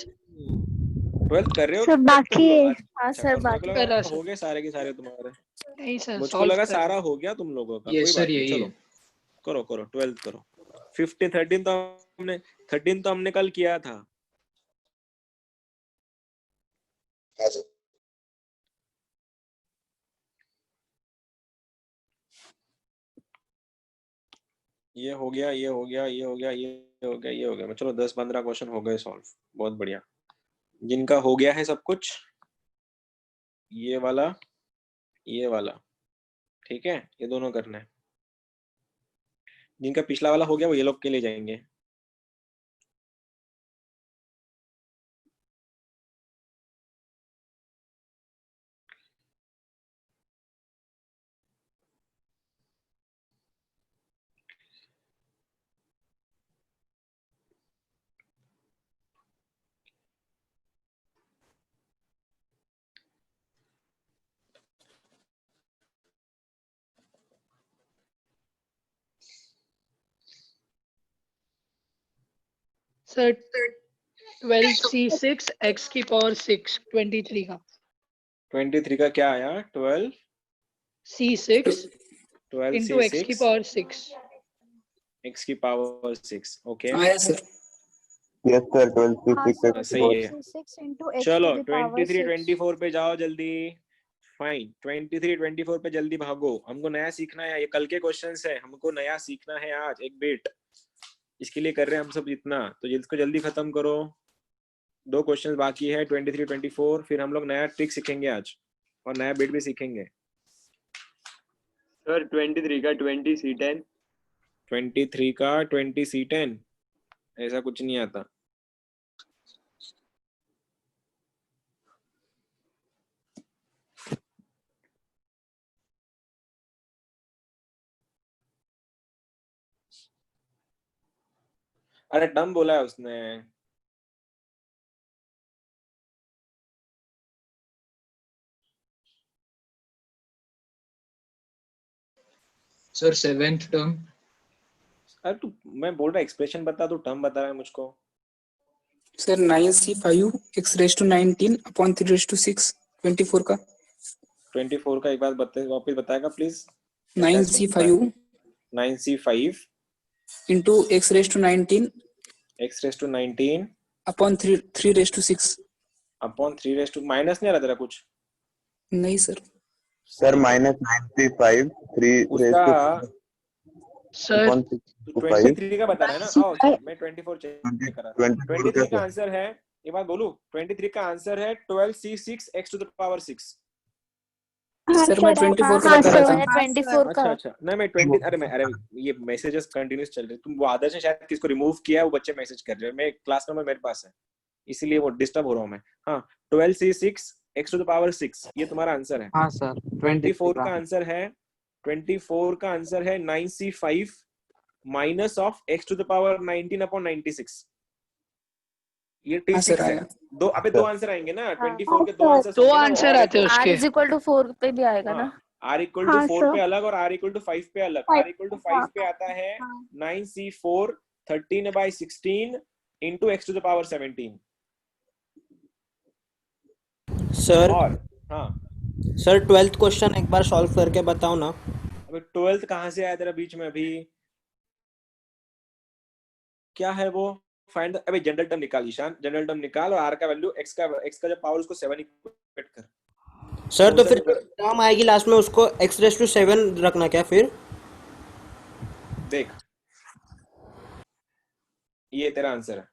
12th कर रहे हो सर तुम बाकी है। लोग? हाँ अच्छा, सर करो। मेरे को बाकी कर रहा लगा सर। हो गए सारे के सारे तुम्हारे, नहीं सर मुझको सॉल्व लगा कर सारा हो गया तुम लोगों का। ये कोई सर बात नहीं, यही चलो है। करो करो 12th करो। 15 13 तो हमने कल किया था। ये हो गया, ये हो गया, ये हो गया, ये हो गया, ये हो गया। चलो 10-15 क्वेश्चन हो गए सॉल्व, बहुत बढ़िया। जिनका हो गया है सब कुछ, ये वाला, ये वाला, ठीक है, ये दोनों करना है। जिनका पिछला वाला हो गया वो ये लोग के लिए जाएंगे। सर 12C6 x⁻⁶ 23 का 23 का क्या आया? 12 C6 12 into C6 x⁻⁶ okay. आया सर। Yes, sir. 12 हाँ C6 सर सही है। 12C6 into x चलो to the power 23 6। 24 पे जाओ जल्दी। फाइन, 23 24 पे जल्दी भागो, हमको नया सीखना है। ये कल के क्वेश्चंस है, हमको नया सीखना है आज एक बिट, इसके लिए कर रहे हैं हम सब जितना। तो इसको जल्दी खत्म करो, 2 क्वेश्चंस बाकी है 23 24, फिर हम लोग नया ट्रिक सीखेंगे आज और नया बिट भी सीखेंगे। सर 23 का 20C10। 23 का 20C10 ऐसा कुछ नहीं आता। अरे टर्म बोला है उसने। Sir 7th term. अरे तू, मैं बोल रहा एक्सप्रेशन बता, तू टर्म बता रहा है मुझको। सर 9C5 x⁻⁹ अपॉन 3⁻⁶ 24 का 24 का एक बार वापस बताएगा please. 9C5 9C5 into x⁻⁹ x⁻⁹ upon 3⁻⁶ upon 3 raise to minus नहीं आ रहा तेरा कुछ नहीं सर। सर -95 3 उसका सर 23 का बता रहा है ना। ओ सॉरी मैं 24 चेक कर रहा था। 24 23 का आंसर है, ये बात बोलूं, 23 का आंसर है 12c6 x to the power 6। Sir मैं 24 का हाँ बता सर रहा मैंने था। 24 अच्छा का। अच्छा नहीं मैं 20 अरे ये मैसेजेस कंटिन्यूस चल रहे, तुम वो आदर्श ने शायद किसको रिमूव किया है, वो बच्चे मैसेज कर रहे हैं, मैं क्लास नंबर मेरे पास है इसीलिए वो डिस्टर्ब हो रहा हूँ मैं। हाँ 12c6 x to the power 6 ये तुम्हारा आंसर है। हाँ सर 24 का आंसर है 24 का आंसर है 9c5 minus of x to the power 19 upon 96। ये हाँ T6 सर है। आया। दो अबे दो आंसर आएंगे ना, 24 के दो आंसर दो आंसर आते हैं r उसके। इज इक्वल टू 4 पे भी आएगा ना। r इक्वल टू 4 पे अलग और r इक्वल टू 5 पे अलग। r इक्वल टू 5 पे आता है 9c4 13/16 into x to the power 17। Sir और हाँ सर 12th क्वेश्चन एक बार सॉल्व करके बताओ ना। अबे 12th कहाँ से आया तेरा बीच में अभी, क्या है वो, फाइंड अबे जनरल टर्म निकाल ईशान, जनरल टर्म निकाल और r का वैल्यू x का जो पावर उसको 7 इक्वेट कर। सर तो फिर टर्म आएगी लास्ट में उसको x⁻⁷ रखना क्या फिर? देख ये तेरा आंसर है।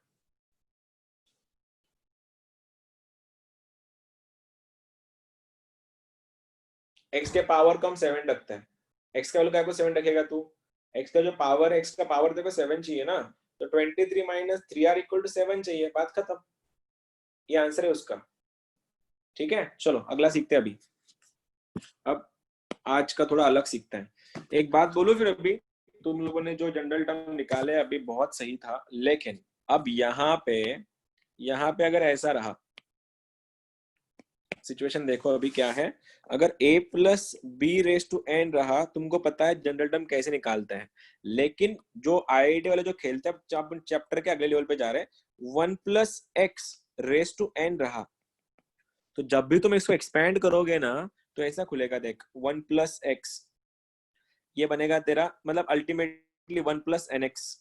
x के पावर को हम 7 रखते हैं, x का वैल्यू क्या को 7 रखेगा तू, x का जो पावर है x का पावर देखो 7 चाहिए ना, तो 23 माइनस 3r इक्वल टू 7 चाहिए, बात खत्म, ये आंसर है उसका। ठीक है चलो अगला सीखते हैं अभी। अब आज का थोड़ा अलग सीखते हैं। एक बात बोलो फिर, अभी तुम लोगों ने जो जनरल टर्म निकाले अभी बहुत सही था, लेकिन अब यहाँ पे अगर ऐसा रहा सिचुएशन, देखो अभी क्या है, अगर a plus b raise to n रहा, तुमको पता है जनरल टर्म कैसे निकालते हैं, लेकिन जो आईआईटी वाले जो खेलते हैं, अपन चैप्टर के अगले लेवल पे जा रहे हैं, 1 plus x raise to n रहा, तो जब भी तुम इसको एक्सपैंड करोगे ना तो ऐसा खुलेगा, देख 1 प्लस एक्स ये बनेगा तेरा, मतलब ultimately 1 plus n x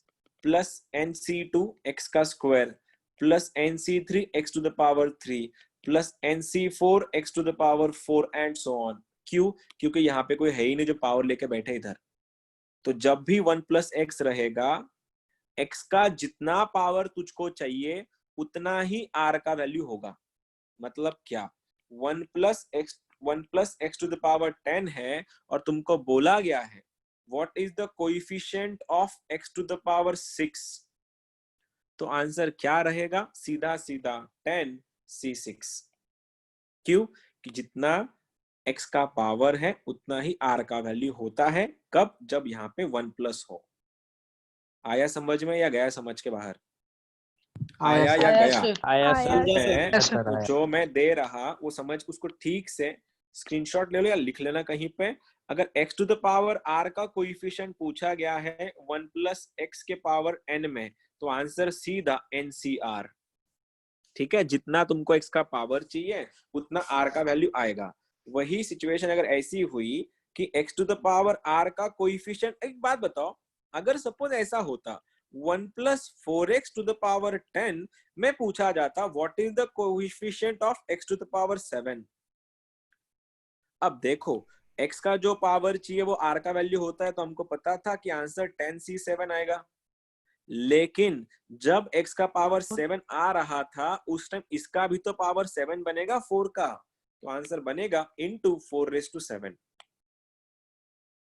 plus n C two x का square plus n C three x to the power 3 plus n C four x to the power 4 and so on. क्यों? क्योंकि यहाँ पे कोई है ही नहीं जो पावर लेके बैठे इधर, तो जब भी 1 प्लस एक्स रहेगा, एक्स का जितना पावर तुझको चाहिए उतना ही आर का वैल्यू होगा। मतलब क्या, 1 plus x to the power 10 है और तुमको बोला गया है what is the coefficient of x to the power 6, तो आंसर क्या रहेगा, सीधा सीधा 10c6। क्यों? कि जितना x का पावर है उतना ही r का वैल्यू होता है, कब, जब यहाँ पे 1 प्लस हो। आया समझ में या गया समझ के बाहर? आया या गया? है तो जो मैं दे रहा वो समझ, उसको ठीक से स्क्रीनशॉट ले लो या लिख लेना कहीं पे। अगर x to the power r का कोएफिशिएंट पूछा गया है 1 प्लस एक्स के पावर n में, तो आंसर सीधा NCR। ठीक है, जितना तुमको x का पावर चाहिए उतना r का वैल्यू आएगा। वही सिचुएशन अगर ऐसी हुई कि x to the power r का कोएफिशिएंट, एक बात बताओ, अगर सपोज ऐसा होता 1 plus 4x to the power 10 में पूछा जाता what is the coefficient of x to the power 7, अब देखो x का जो पावर चाहिए वो r का वैल्यू होता है, तो हमको पता था कि आंसर 10c7 आएगा, लेकिन जब x का पावर 7 आ रहा था उस टाइम इसका भी तो पावर 7 बनेगा 4 का, तो आंसर बनेगा into 4⁻7,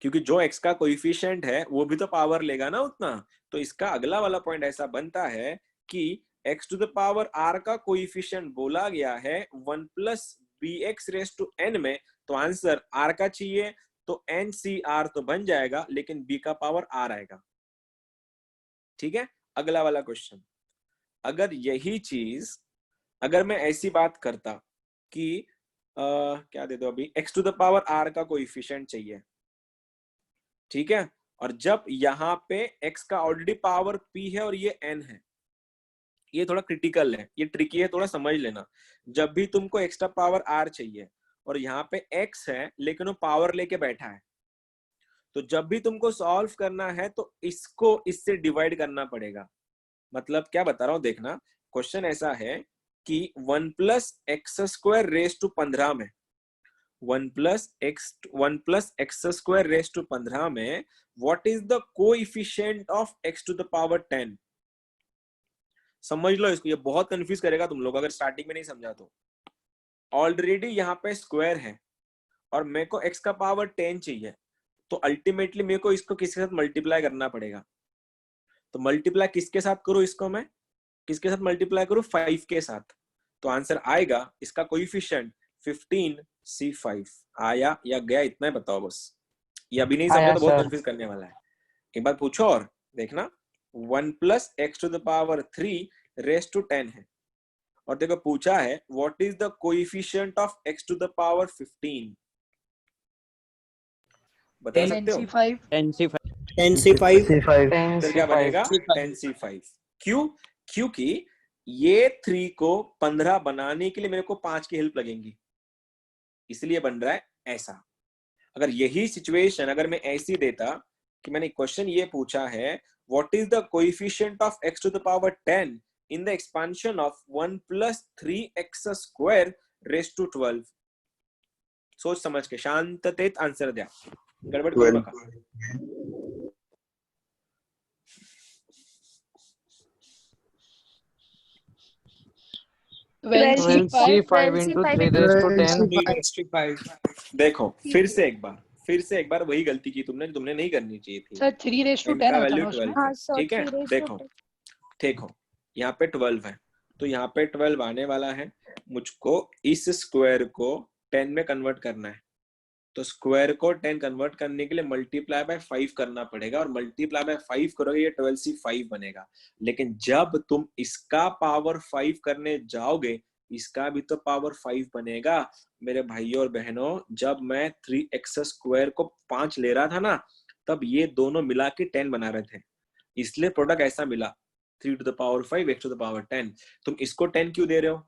क्योंकि जो x का कोएफिशिएंट है वो भी तो पावर लेगा ना उतना। तो इसका अगला वाला पॉइंट ऐसा बनता है कि x to the power r का कोएफिशिएंट बोला गया है 1 प्लस bx⁻n में, तो आंसर r का चाहिए तो NCR तो बन जाएगा, लेकिन b का पावर r आएगा। ठीक है, अगला वाला क्वेश्चन, अगर यही चीज अगर मैं ऐसी बात करता कि क्या दे दो अभी, x to the power r का कोएफिशिएंट चाहिए, ठीक है, और जब यहाँ पे x का ऑलरेडी पावर p है और ये n है, ये थोड़ा क्रिटिकल है, ये ट्रिकी है, थोड़ा समझ लेना। जब भी तुमको एक्स्ट्रा पावर r चाहिए और यहाँ पे x है लेकिन वो पावर लेके बैठा है, तो जब भी तुमको सॉल्व करना है तो इसको इससे डिवाइड करना पड़ेगा। मतलब क्या बता रहा हूँ देखना, क्वेश्चन ऐसा है कि 1 plus x square raise to 15 में 1 plus x square raise to 15 में what is the coefficient of x to the power 10। समझ लो इसको, ये बहुत कंफ्यूज करेगा तुम लोग अगर स्टार्टिंग में नहीं समझा तो। ऑलरेडी यहाँ पे स्क्वायर है और मेरे को x का पावर 10 चाहिए, तो अल्टीमेटली मेरे को इसको किसके साथ मल्टीप्लाई करना पड़ेगा। तो मल्टीप्लाई किसके साथ करूं, इसको मैं किसके साथ मल्टीप्लाई करूं, 5 के साथ। तो आंसर आएगा इसका कोएफिशिएंट 15c5। आया या गया इतना ही बताओ बस, ये अभी नहीं समझा तो बहुत कंफ्यूज करने वाला है। एक बार पूछो और देखना, 1 plus x to the power 3 raise to 10 है और देखो पूछा है what is the coefficient of x to the power 15। बता सकते हो? 10c5 तो क्या बनेगा 10c5। क्यों? क्योंकि ये 3 को 15 बनाने के लिए मेरे को 5 की हेल्प लगेंगी, इसलिए बन रहा है ऐसा। अगर यही सिचुएशन अगर मैं ऐसी देता कि मैंने क्वेश्चन ये पूछा है what is the coefficient of x to the power 10 in the expansion of 1 plus 3x square raise to 12, सोच समझ के शांततेत आंसर द्या, गडबड करू नका। देखो फिर से एक बार वही गलती की तुमने नहीं करनी चाहिए थी सर 3 रेस टू 10 का आता वैल्यू ना 12 उसमें। है, ठीक है। देखो यहाँ पे 12 है तो यहाँ पे 12 आने वाला है, मुझको इस स्क्वायर को 10 में कन्वर्ट करना है। तो स्क्वायर को 10 कन्वर्ट करने के लिए मल्टीप्लाई बाय 5 करना पड़ेगा और मल्टीप्लाई बाय 5 करोगे ये 12c5 बनेगा। लेकिन जब तुम इसका पावर 5 करने जाओगे इसका भी तो पावर 5 बनेगा मेरे भाइयों और बहनों। जब मैं 3x स्क्वायर को 5 ले रहा था ना तब ये दोनों मिला के 10 बना रहे थे, इसलिए प्रोडक्ट ऐसा मिला 3 to the power 5 x to the power 10। तुम इसको 10 क्यों दे रहे हो,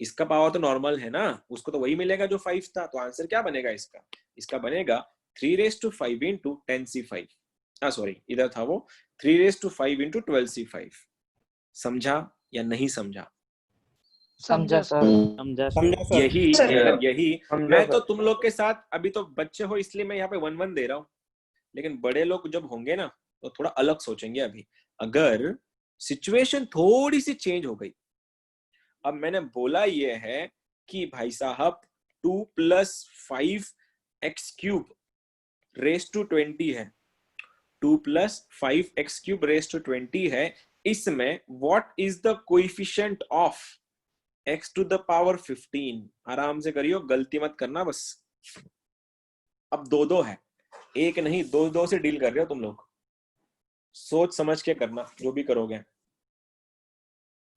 इसका पावर तो नॉर्मल है ना, उसको तो वही मिलेगा जो 5 था। तो आंसर क्या बनेगा इसका बनेगा 3 raise to 5 into 10c5। Sorry इधर था वो 3 रेस टू 5 इंटू 12c5। समझा या नहीं समझा? समझा सर। यही मैं तो तुम लोग के साथ, अभी तो बच्चे हो इसलिए मैं यहाँ पे 1-1 दे रहा हूँ, लेकिन बड़े लोग जब होंगे ना तो थोड़ा अलग सोचेंगे। अभी अगर सिचुएशन थोड़ी सी चेंज हो गई, अब मैंने बोला ये है कि भाई साहब 2 plus 5x cube raise to 20 है, 2 plus 5x cube raise to 20 है। इसमें what is the coefficient of x to the power 15। आराम से करियो, गलती मत करना बस। अब 2-2 है, एक नहीं 2-2 से डील कर रहे हो तुम लोग, सोच समझ के करना जो भी करोगे।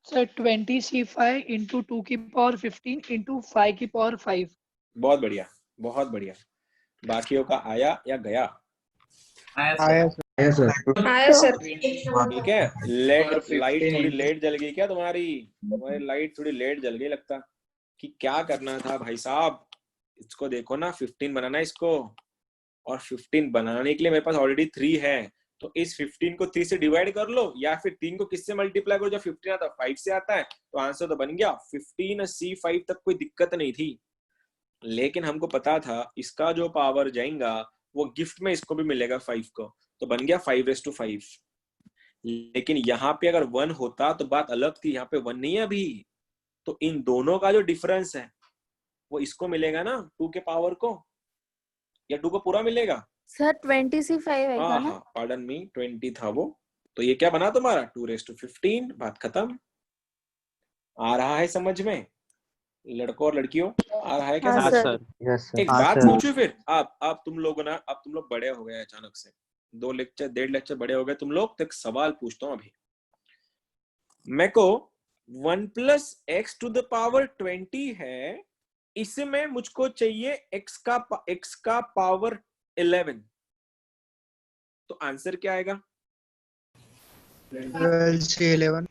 सर 20c5 इंटू 2 की पावर 15 इंटू 5 की पावर 5। बहुत बढ़िया, बहुत बढ़िया। बाकियों का आया या गया? आया सर। ठीक है। लाइट थोड़ी लेट जल गई क्या तुम्हारी लाइट थोड़ी लेट जल गई लगता कि क्या करना था भाई साहब। इसको देखो ना 15 बनाना है इसको, और 15 बनाने के लिए मेरे पास ऑलरेडी 3 है, तो इस 15 को 3 से डिवाइड कर लो या फिर 3 को किससे मल्टीप्लाई करो, जब 15 आता है 5 से आता है, तो आंसर तो बन गया 15c5 तक कोई दिक्कत नहीं थी। लेकिन हमको पता था इसका जो पावर जाएगा वो गिफ्ट में इसको भी मिलेगा 5 को, तो बन गया 5/5। लेकिन यहाँ पे अगर 1 होता तो बात अलग थी, यहाँ पे 1 नहीं है अभी, तो इन दोनों का जो डिफरेंस है वो इसको मिलेगा ना 2 के पावर को, या 2 को पूरा मिलेगा सर 20c5 आएगा ना? पार्डन मी 20 था वो, तो ये क्या बना तुम्हारा 2/15। बात खत्म। आ रहा है समझ में लड़कों और लड़कियों? आ रहा है क्या हाँ, समझ? सर। एक बात पूछूं फिर, आप तुम लोग ना, अब तुम लोग बड़े हो गए अचानक से, 2 लेक्चर 1.5 लेक्चर बड़े हो गए तुम लोग, तो एक सवाल पूछता हूँ अभी। मैं को 1 plus x to the power 20 है, इसमें मुझको चाहिए x का पावर 11, तो आंसर क्या आएगा? 20c11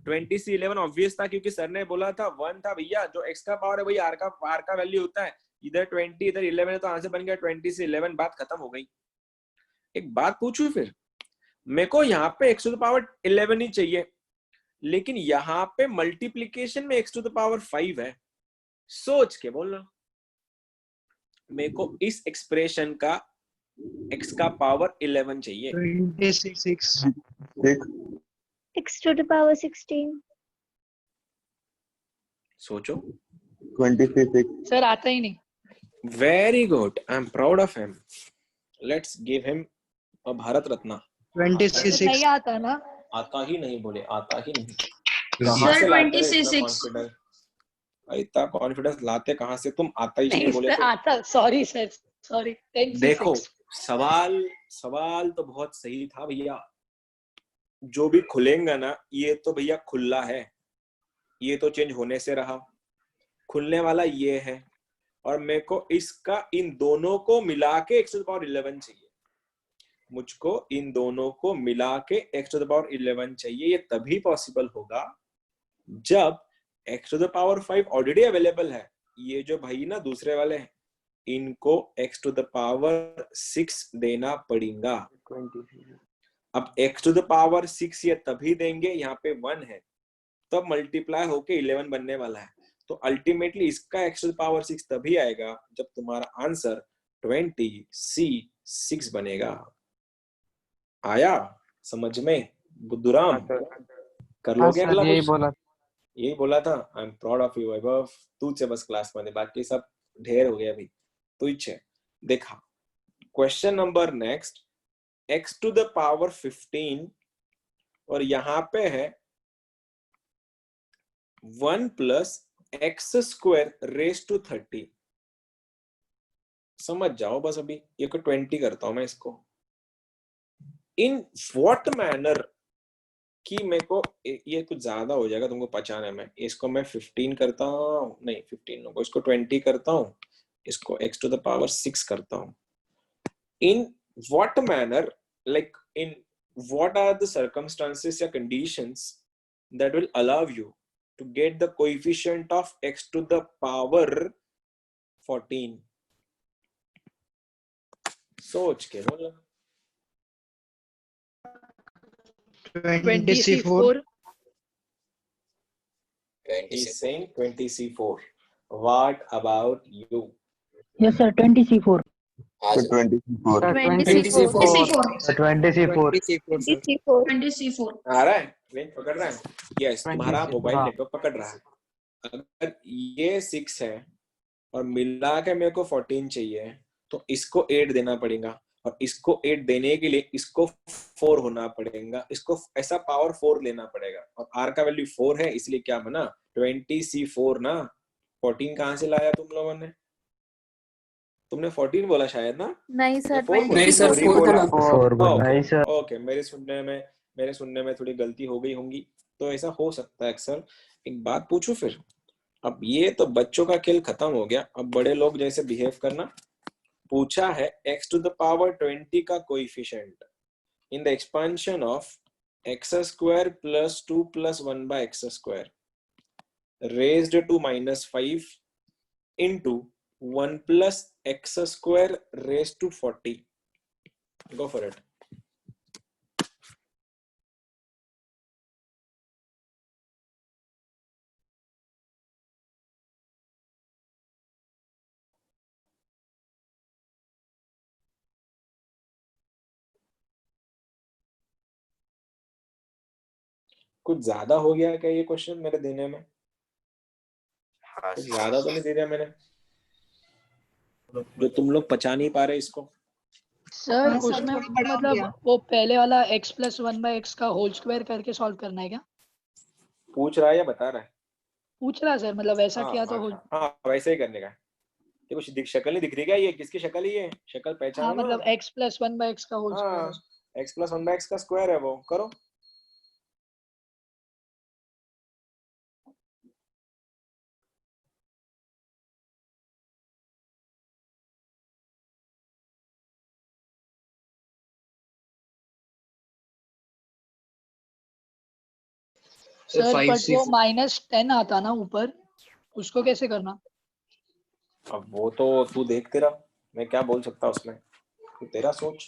20c11 ऑब्वियस था क्योंकि सर ने बोला था 1 था भैया, जो x का पावर है वही r का वैल्यू होता है। इधर 20 इधर 11 है, तो आंसर बन गया 20c11। बात खत्म हो गई। एक बात पूछूं फिर, मेरे को यहाँ पे x टू द पावर 11 ही चाहिए, लेकिन यहाँ पे मल्टीप्लीकेशन में x टू द पावर 5 है। सोच के बोलना, मेरे को इस एक्सप्रेशन का x का पावर 11 चाहिए। 26 x to the power 16 सोचो। 26 सर आता ही नहीं। Very good, I am proud of him. Let's give him a Bharat Ratna. 26 नहीं आता ना। आता ही नहीं बोले, आता ही नहीं। Sir, कहाँ से लाते हो 26? इतना कॉन्फिडेंस? इतना कॉन्फिडेंस लाते कहाँ से तुम? आता ही नहीं नहीं बोले सर तो? आता, सॉरी सर, सॉरी। देखो, सवाल तो बहुत सही था भैया। जो भी खुलेगा ना, ये तो भैया खुला है, ये तो चेंज होने से रहा, खुलने वाला ये है। और मेरे को इसका इन दोनों को मिला के x to the power 11 चाहिए। मुझको इन दोनों को मिला के x to the power 11 चाहिए। ये तभी पॉसिबल होगा जब x to the power 5 already available है। ये जो भाई ना दूसरे वाले हैं, इनको x to the power 6 देना पड़ेगा। अब x to the power 6 ये तभी देंगे, यहाँ पे 1 है, तब मल्टीप्लाई होके 11 बनने वाला है। तो अल्टीमेटली इसका x to the power 6 तभी आएगा जब तुम्हारा आंसर 26 बनेगा। आया समझ में बुद्धूराम? कर लोगे अगला क्वेश्चन? यही बोला था। I am proud of you Vaibhav. तू से बस क्लास में, बाकी सब ढेर हो गया अभी। तू ही देखा। Question number next, x to the power 15 और यहाँ पे है 1 plus x square raised to 30। समझ जाओ बस। अभी ये को 20 करता हूं मैं इसको। इन व्हाट मैनर कि मेरे को ये कुछ ज्यादा हो जाएगा तुमको पहचाने में। इसको मैं 15 करता हूँ, नहीं 15 होगा, इसको 20 करता हूँ, इसको x to the power 6 करता हूँ। In what manner, like in what are the circumstances or conditions that will allow you to get the coefficient of x to the power 14? सोच के बोलो। 24। He's saying 20c4. What about you? Yes, sir. 20c4. 24 आ रहा है? रेंज पकड़ रहा है? यस, तुम्हारा मोबाइल नेटवर्क पकड़ रहा है। अगर ये 6 है और मिला के मेरे को 14 चाहिए, तो इसको 8 देना पड़ेगा, और इसको 8 देने के लिए इसको 4 होना पड़ेगा, इसको ऐसा पावर 4 लेना पड़ेगा। और r का वैल्यू 4 है, इसलिए क्या बना 20c4 ना। 14 कहाँ से लाया तुम लोगों ने? तुमने 14 बोला शायद ना? नहीं सर, 4 बोला। ओके, मेरे सुनने में थोड़ी गलती हो गई होंगी, तो ऐसा हो सकता है अक्सर। एक बात पूछूं फिर? अब ये तो बच्चों का खेल खत्म हो गया, अब बड़े लोग जैसे बिहेव करना। पूछा है x to the power 20 का coefficient in the expansion of x square plus 2 plus 1 by x square raised to -5 into 1 plus x square raised to 40. Go for it. कुछ ज्यादा हो गया क्या ये क्वेश्चन मेरे देने में? कुछ ज्यादा तो नहीं दे दिया मैंने जो तुम लोग पचा नहीं पा रहे इसको? सर उसमें मतलब वो पहले वाला x plus 1 by x का होल स्क्वायर करके सॉल्व करना है क्या? पूछ रहा है या बता रहा है? पूछ रहा है सर, मतलब ऐसा किया तो हो। हाँ, वैसे ही करने का। देखो शक्ल नहीं दिख रही क्या? ये किसकी शक्ल है? ये शक्ल पहचानो। हाँ, मतलब x plus 1 by x का whole square. x plus 1 by x का स्क्वायर है वो। करो। सर बट वो -10 आता ना ऊपर, उसको कैसे करना? अब वो तो तू देखते रहा, मैं क्या बोल सकता उसमें। तू तेरा सोच,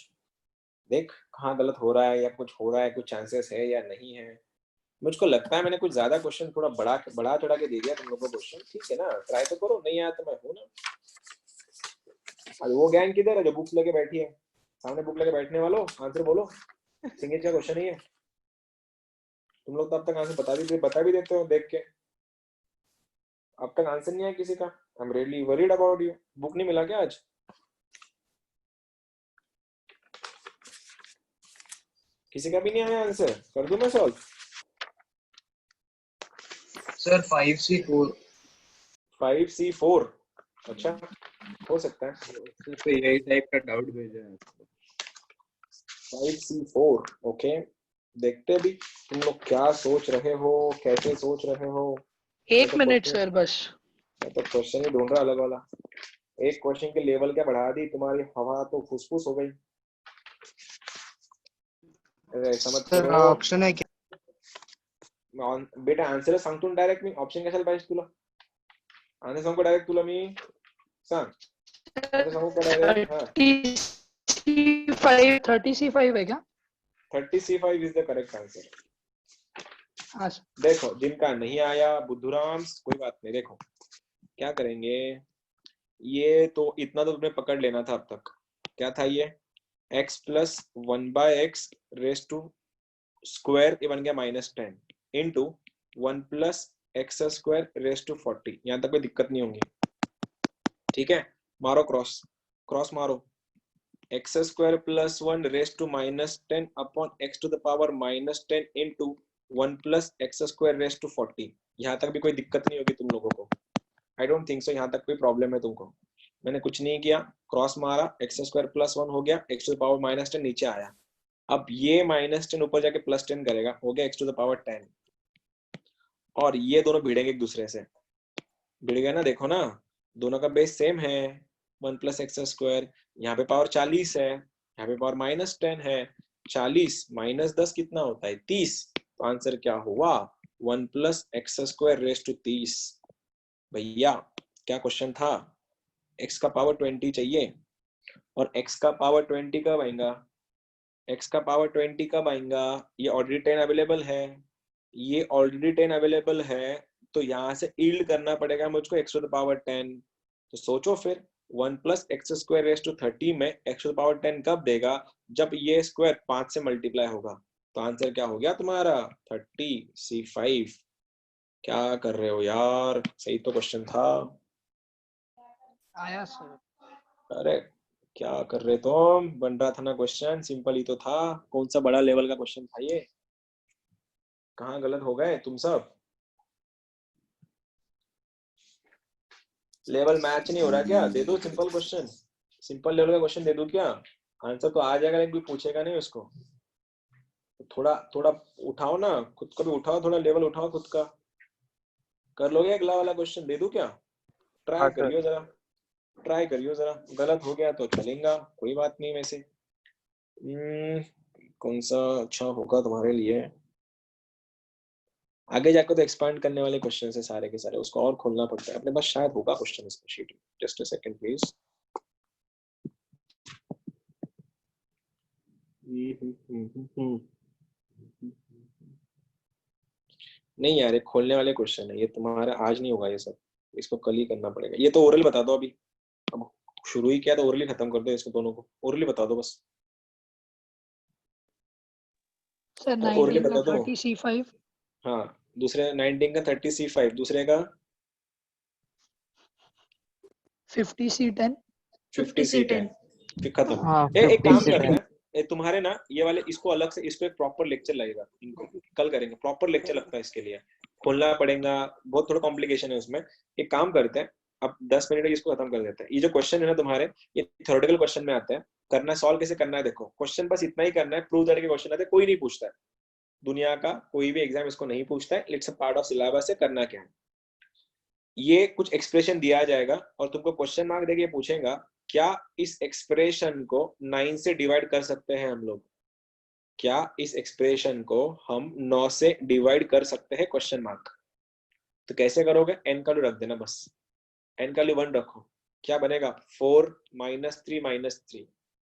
देख कहाँ गलत हो रहा है या कुछ हो रहा है, कुछ चांसेस है या नहीं है। मुझको लगता है मैंने कुछ ज्यादा क्वेश्चन थोड़ा बड़ा चढ़ा के दे दिया तुम लोगों को क्वेश्चन, ठीक है ना, ट्राई तो करो, नहीं आया तो मैं हूं ना। अब वो गैंग किधर है जो बुक्स लेके बैठी है? सामने बुक लेके बैठने वालों आंसर बोलो, सिंगेज का क्वेश्चन ही है। तुम लोग तो अब तक आंसर बता भी देते हो देख के, अब तक आंसर नहीं आया किसी का। I am really worried about you. Book नहीं मिला क्या आज? किसी का भी नहीं आया आंसर? कर दूं मैं सॉल्व? Sir 5C4। 5C4 अच्छा हो सकता है। तो यही टाइप का डाउट भेजा है। 5C4 ओके, देखते भी तुम लोग क्या सोच रहे हो, कैसे सोच रहे हो। 1 मिनट सर बस। मैं तो क्वेश्चन ही ढूंढ रहा अलग वाला। एक क्वेश्चन के लेवल क्या बढ़ा दी तुम्हारी, हवा तो फुसफुस हो गई। ऐसा मत सर करो ऑप्शन है क्या? बेटा आन्सर सांगतो ना डायरेक्ट मी, ऑप्शन कशाला पाहिजे तुला? आन्सर सांगू डायरेक्ट तुला मी, सांग आन्सर सांगू का डायरेक्ट? हाँ 30C5 है क्या? 30C5 is the correct answer. हाँ सर। देखो जिनका नहीं आया बुद्धूराम कोई बात नहीं, देखो क्या करेंगे, ये तो इतना तो तुम्हें पकड़ लेना था अब तक। क्या था ये? x plus 1/x raise to square, ये बन गया -10 into 1 plus x square raise to 40। यहाँ तक कोई दिक्कत नहीं होंगी, ठीक है? मारो क्रॉस, क्रॉस मारो। X square plus 1 raise to -10 upon x to the power -10 into 1 plus x square raise to 40। यहाँ तक भी कोई दिक्कत नहीं होगी तुम लोगों को? आई डोंट थिंक सो यहाँ तक कोई प्रॉब्लम है तुमको। मैंने कुछ नहीं किया, क्रॉस मारा, एक्स स्क्वायर प्लस 1 हो गया, x टू द पावर -10 नीचे आया। अब ये -10 ऊपर जाके +10 करेगा, हो गया x टू द पावर 10। और ये दोनों भिड़ेंगे एक दूसरे से, भिड़ गया ना, देखो ना दोनों का बेस सेम है 1 प्लस एक्स स्क्वायर। यहाँ पे पावर 40 है, यहाँ पे पावर -10 है। 40 माइनस 10 कितना होता है? 30। तो आंसर क्या हुआ? 1 plus x square raise to 30। भैया क्या क्वेश्चन था? x का पावर 20 चाहिए, और x का पावर 20 कब आएगा? x का पावर 20 कब आएगा? ये ऑलरेडी 10 अवेलेबल है, ये ऑलरेडी 10 अवेलेबल है, तो यहाँ से ईल्ड करना पड़ेगा मुझको x टू द पावर 10। तो सोचो फिर 1 plus x square raise to 30 में x टू द पावर 10 कब देगा? जब ये स्क्वायर 5 से मल्टीप्लाई होगा। तो आंसर क्या हो गया तुम्हारा? 30C5। क्या कर रहे हो यार, सही तो क्वेश्चन था। आया सर। अरे क्या कर रहे तुम, बन रहा था ना क्वेश्चन, सिंपल ही तो था। कौन सा बड़ा लेवल का क्वेश्चन था ये? कहाँ गलत हो गए तुम सब? लेवल मैच नहीं हो रहा क्या? दे दो सिंपल क्वेश्चन, सिंपल लेवल का क्वेश्चन दे दो क्या? आंसर तो आ जाएगा, लेकिन कोई पूछेगा नहीं उसको। तो थोड़ा थोड़ा उठाओ ना, खुद को भी उठाओ, थोड़ा लेवल उठाओ खुद का। कर लोगे अगला वाला क्वेश्चन? दे दूं क्या? ट्राई करियो जरा, ट्राई करियो जरा, गलत हो गया तो चलेगा, कोई बात नहीं। वैसे कौन सा अच्छा होगा तुम्हारे लिए? आगे जाकर तो एक्सपांड करने वाले क्वेश्चन है सारे के सारे, उसको और खोलना पड़ता है अपने पास, शायद होगा क्वेश्चन इसमें शीट में। Just a second please. नहीं यार, ये खोलने वाले क्वेश्चन है, ये तुम्हारा आज नहीं होगा ये सब, इसको कल ही करना पड़ेगा। ये तो ओरल बता दो अभी, अब शुरू ही किया तो ओरली खत्म कर दो इसको, दोनों को ओरली बता दो बस। सर तो ओरली 19 का बता दो। 30C5। हाँ दूसरे 19 का 30C5, दूसरे का 50C10। 50C10 फिर खत्म। हाँ एक काम 50C10। करना है तुम्हारे ना, ये वाले इसको अलग से, इसको एक प्रॉपर लेक्चर लगेगा, इनको कल करेंगे, प्रॉपर लेक्चर लगता है इसके लिए, खोलना पड़ेगा, बहुत थोड़ा कॉम्प्लिकेशन है उसमें। एक काम करते हैं, अब 10 मिनट इसको खत्म कर देते हैं। ये जो क्वेश्चन है ना तुम्हारे, ये थ्योरेटिकल क्वेश्चन में आते हैं। करना सॉल्व कैसे करना है, देखो क्वेश्चन बस इतना ही करना है, प्रूव दैट के क्वेश्चन आते हैं, कोई नहीं पूछता है, दुनिया का कोई भी एग्जाम इसको नहीं पूछता है। It's a part of syllabus है, करना क्या है, ये कुछ एक्सप्रेशन दिया जाएगा और तुमको क्वेश्चन मार्क देके पूछेगा क्या इस एक्सप्रेशन को 9 से डिवाइड कर सकते हैं हम लोग? क्या इस एक्सप्रेशन को हम 9 से डिवाइड कर सकते हैं? Question mark. तो कैसे करोगे? n का वैल्यू रख देना बस, n का वैल्यू 1 रखो, क्या बनेगा? 4 - 3 - 3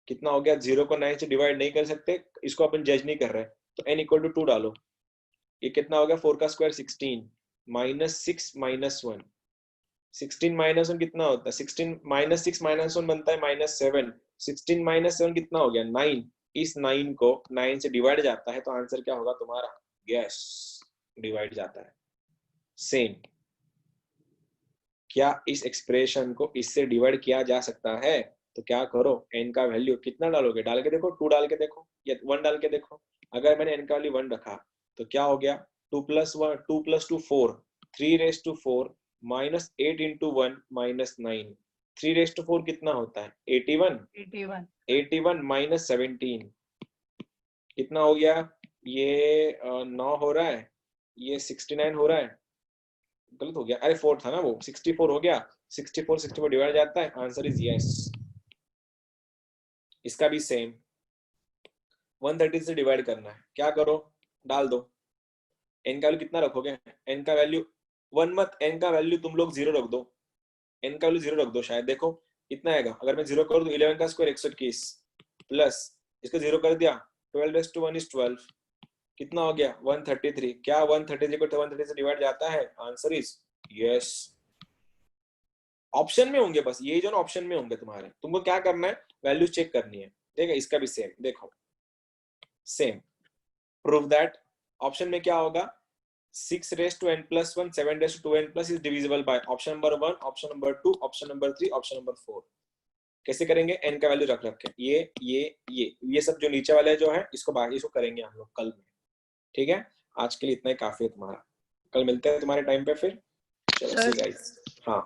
कितना हो गया? 0 को 9 से डिवाइड नहीं कर सकते, इसको अपन जज नहीं कर रहे, तो n = 2 डालो, ये कितना हो गया 4 का स्क्वायर 16 माइनस 6 माइनस 1 16 माइनस 1 कितना होता है 16 माइनस 6 माइनस 1 बनता है माइनस 7 16 माइनस 7 कितना हो गया 9 इस 9 को 9 से डिवाइड जाता है तो आंसर क्या होगा तुम्हारा यस डिवाइड जाता है सेम क्या इस एक्सप्रेशन को इससे डिवाइड किया जा सकता है तो क्या करो n का वैल्यू कितना डालोगे डाल के देखो 2 डाल के देखो या 1 डाल के देखो अगर मैंने n का वैल्यू 1 रखा तो क्या हो गया 2 plus 2 4 3 raised to 4 minus 8 into 1 minus 9 3 raised to 4 कितना होता है 81 minus 17 कितना हो गया ये 9 हो रहा है ये 69 हो रहा है गलत हो गया अरे 4 था ना वो 64 हो गया 64 डिवाइड जाता है आंसर इज यस इसका भी सेम 130 से डिवाइड करना है क्या करो डाल दो n का वैल्यू कितना रखोगे n का वैल्यू 1 मत n का वैल्यू तुम लोग 0 रख दो n का वैल्यू 0 रख दो शायद देखो कितना आएगा अगर मैं 0 कर दूं 11 का स्क्वायर 121 प्लस इसको 0 कर दिया 12 raised to 1 is 12 कितना हो गया 133 क्या 133 को 130 से डिवाइड जाता है आंसर इज यस ऑप्शन में होंगे बस ये जो ना ऑप्शन में होंगे तुम्हारे तुमको क्या करना है वैल्यू चेक करनी है ठीक है इसका भी सेम देखो सेम प्रूव दैट ऑप्शन में क्या होगा 6 raised to n plus 1 7 raised to 2n plus is divisible by option number 1 option number 2 option number 3 option number 4 कैसे करेंगे n का वैल्यू रख के ये सब जो नीचे वाले जो है इसको बाकी इसको करेंगे हम लोग कल में ठीक है आज के लिए इतना ही काफी है तुम्हारा कल मिलते हैं तुम्हारे टाइम पे फिर चलो सी गाइस हाँ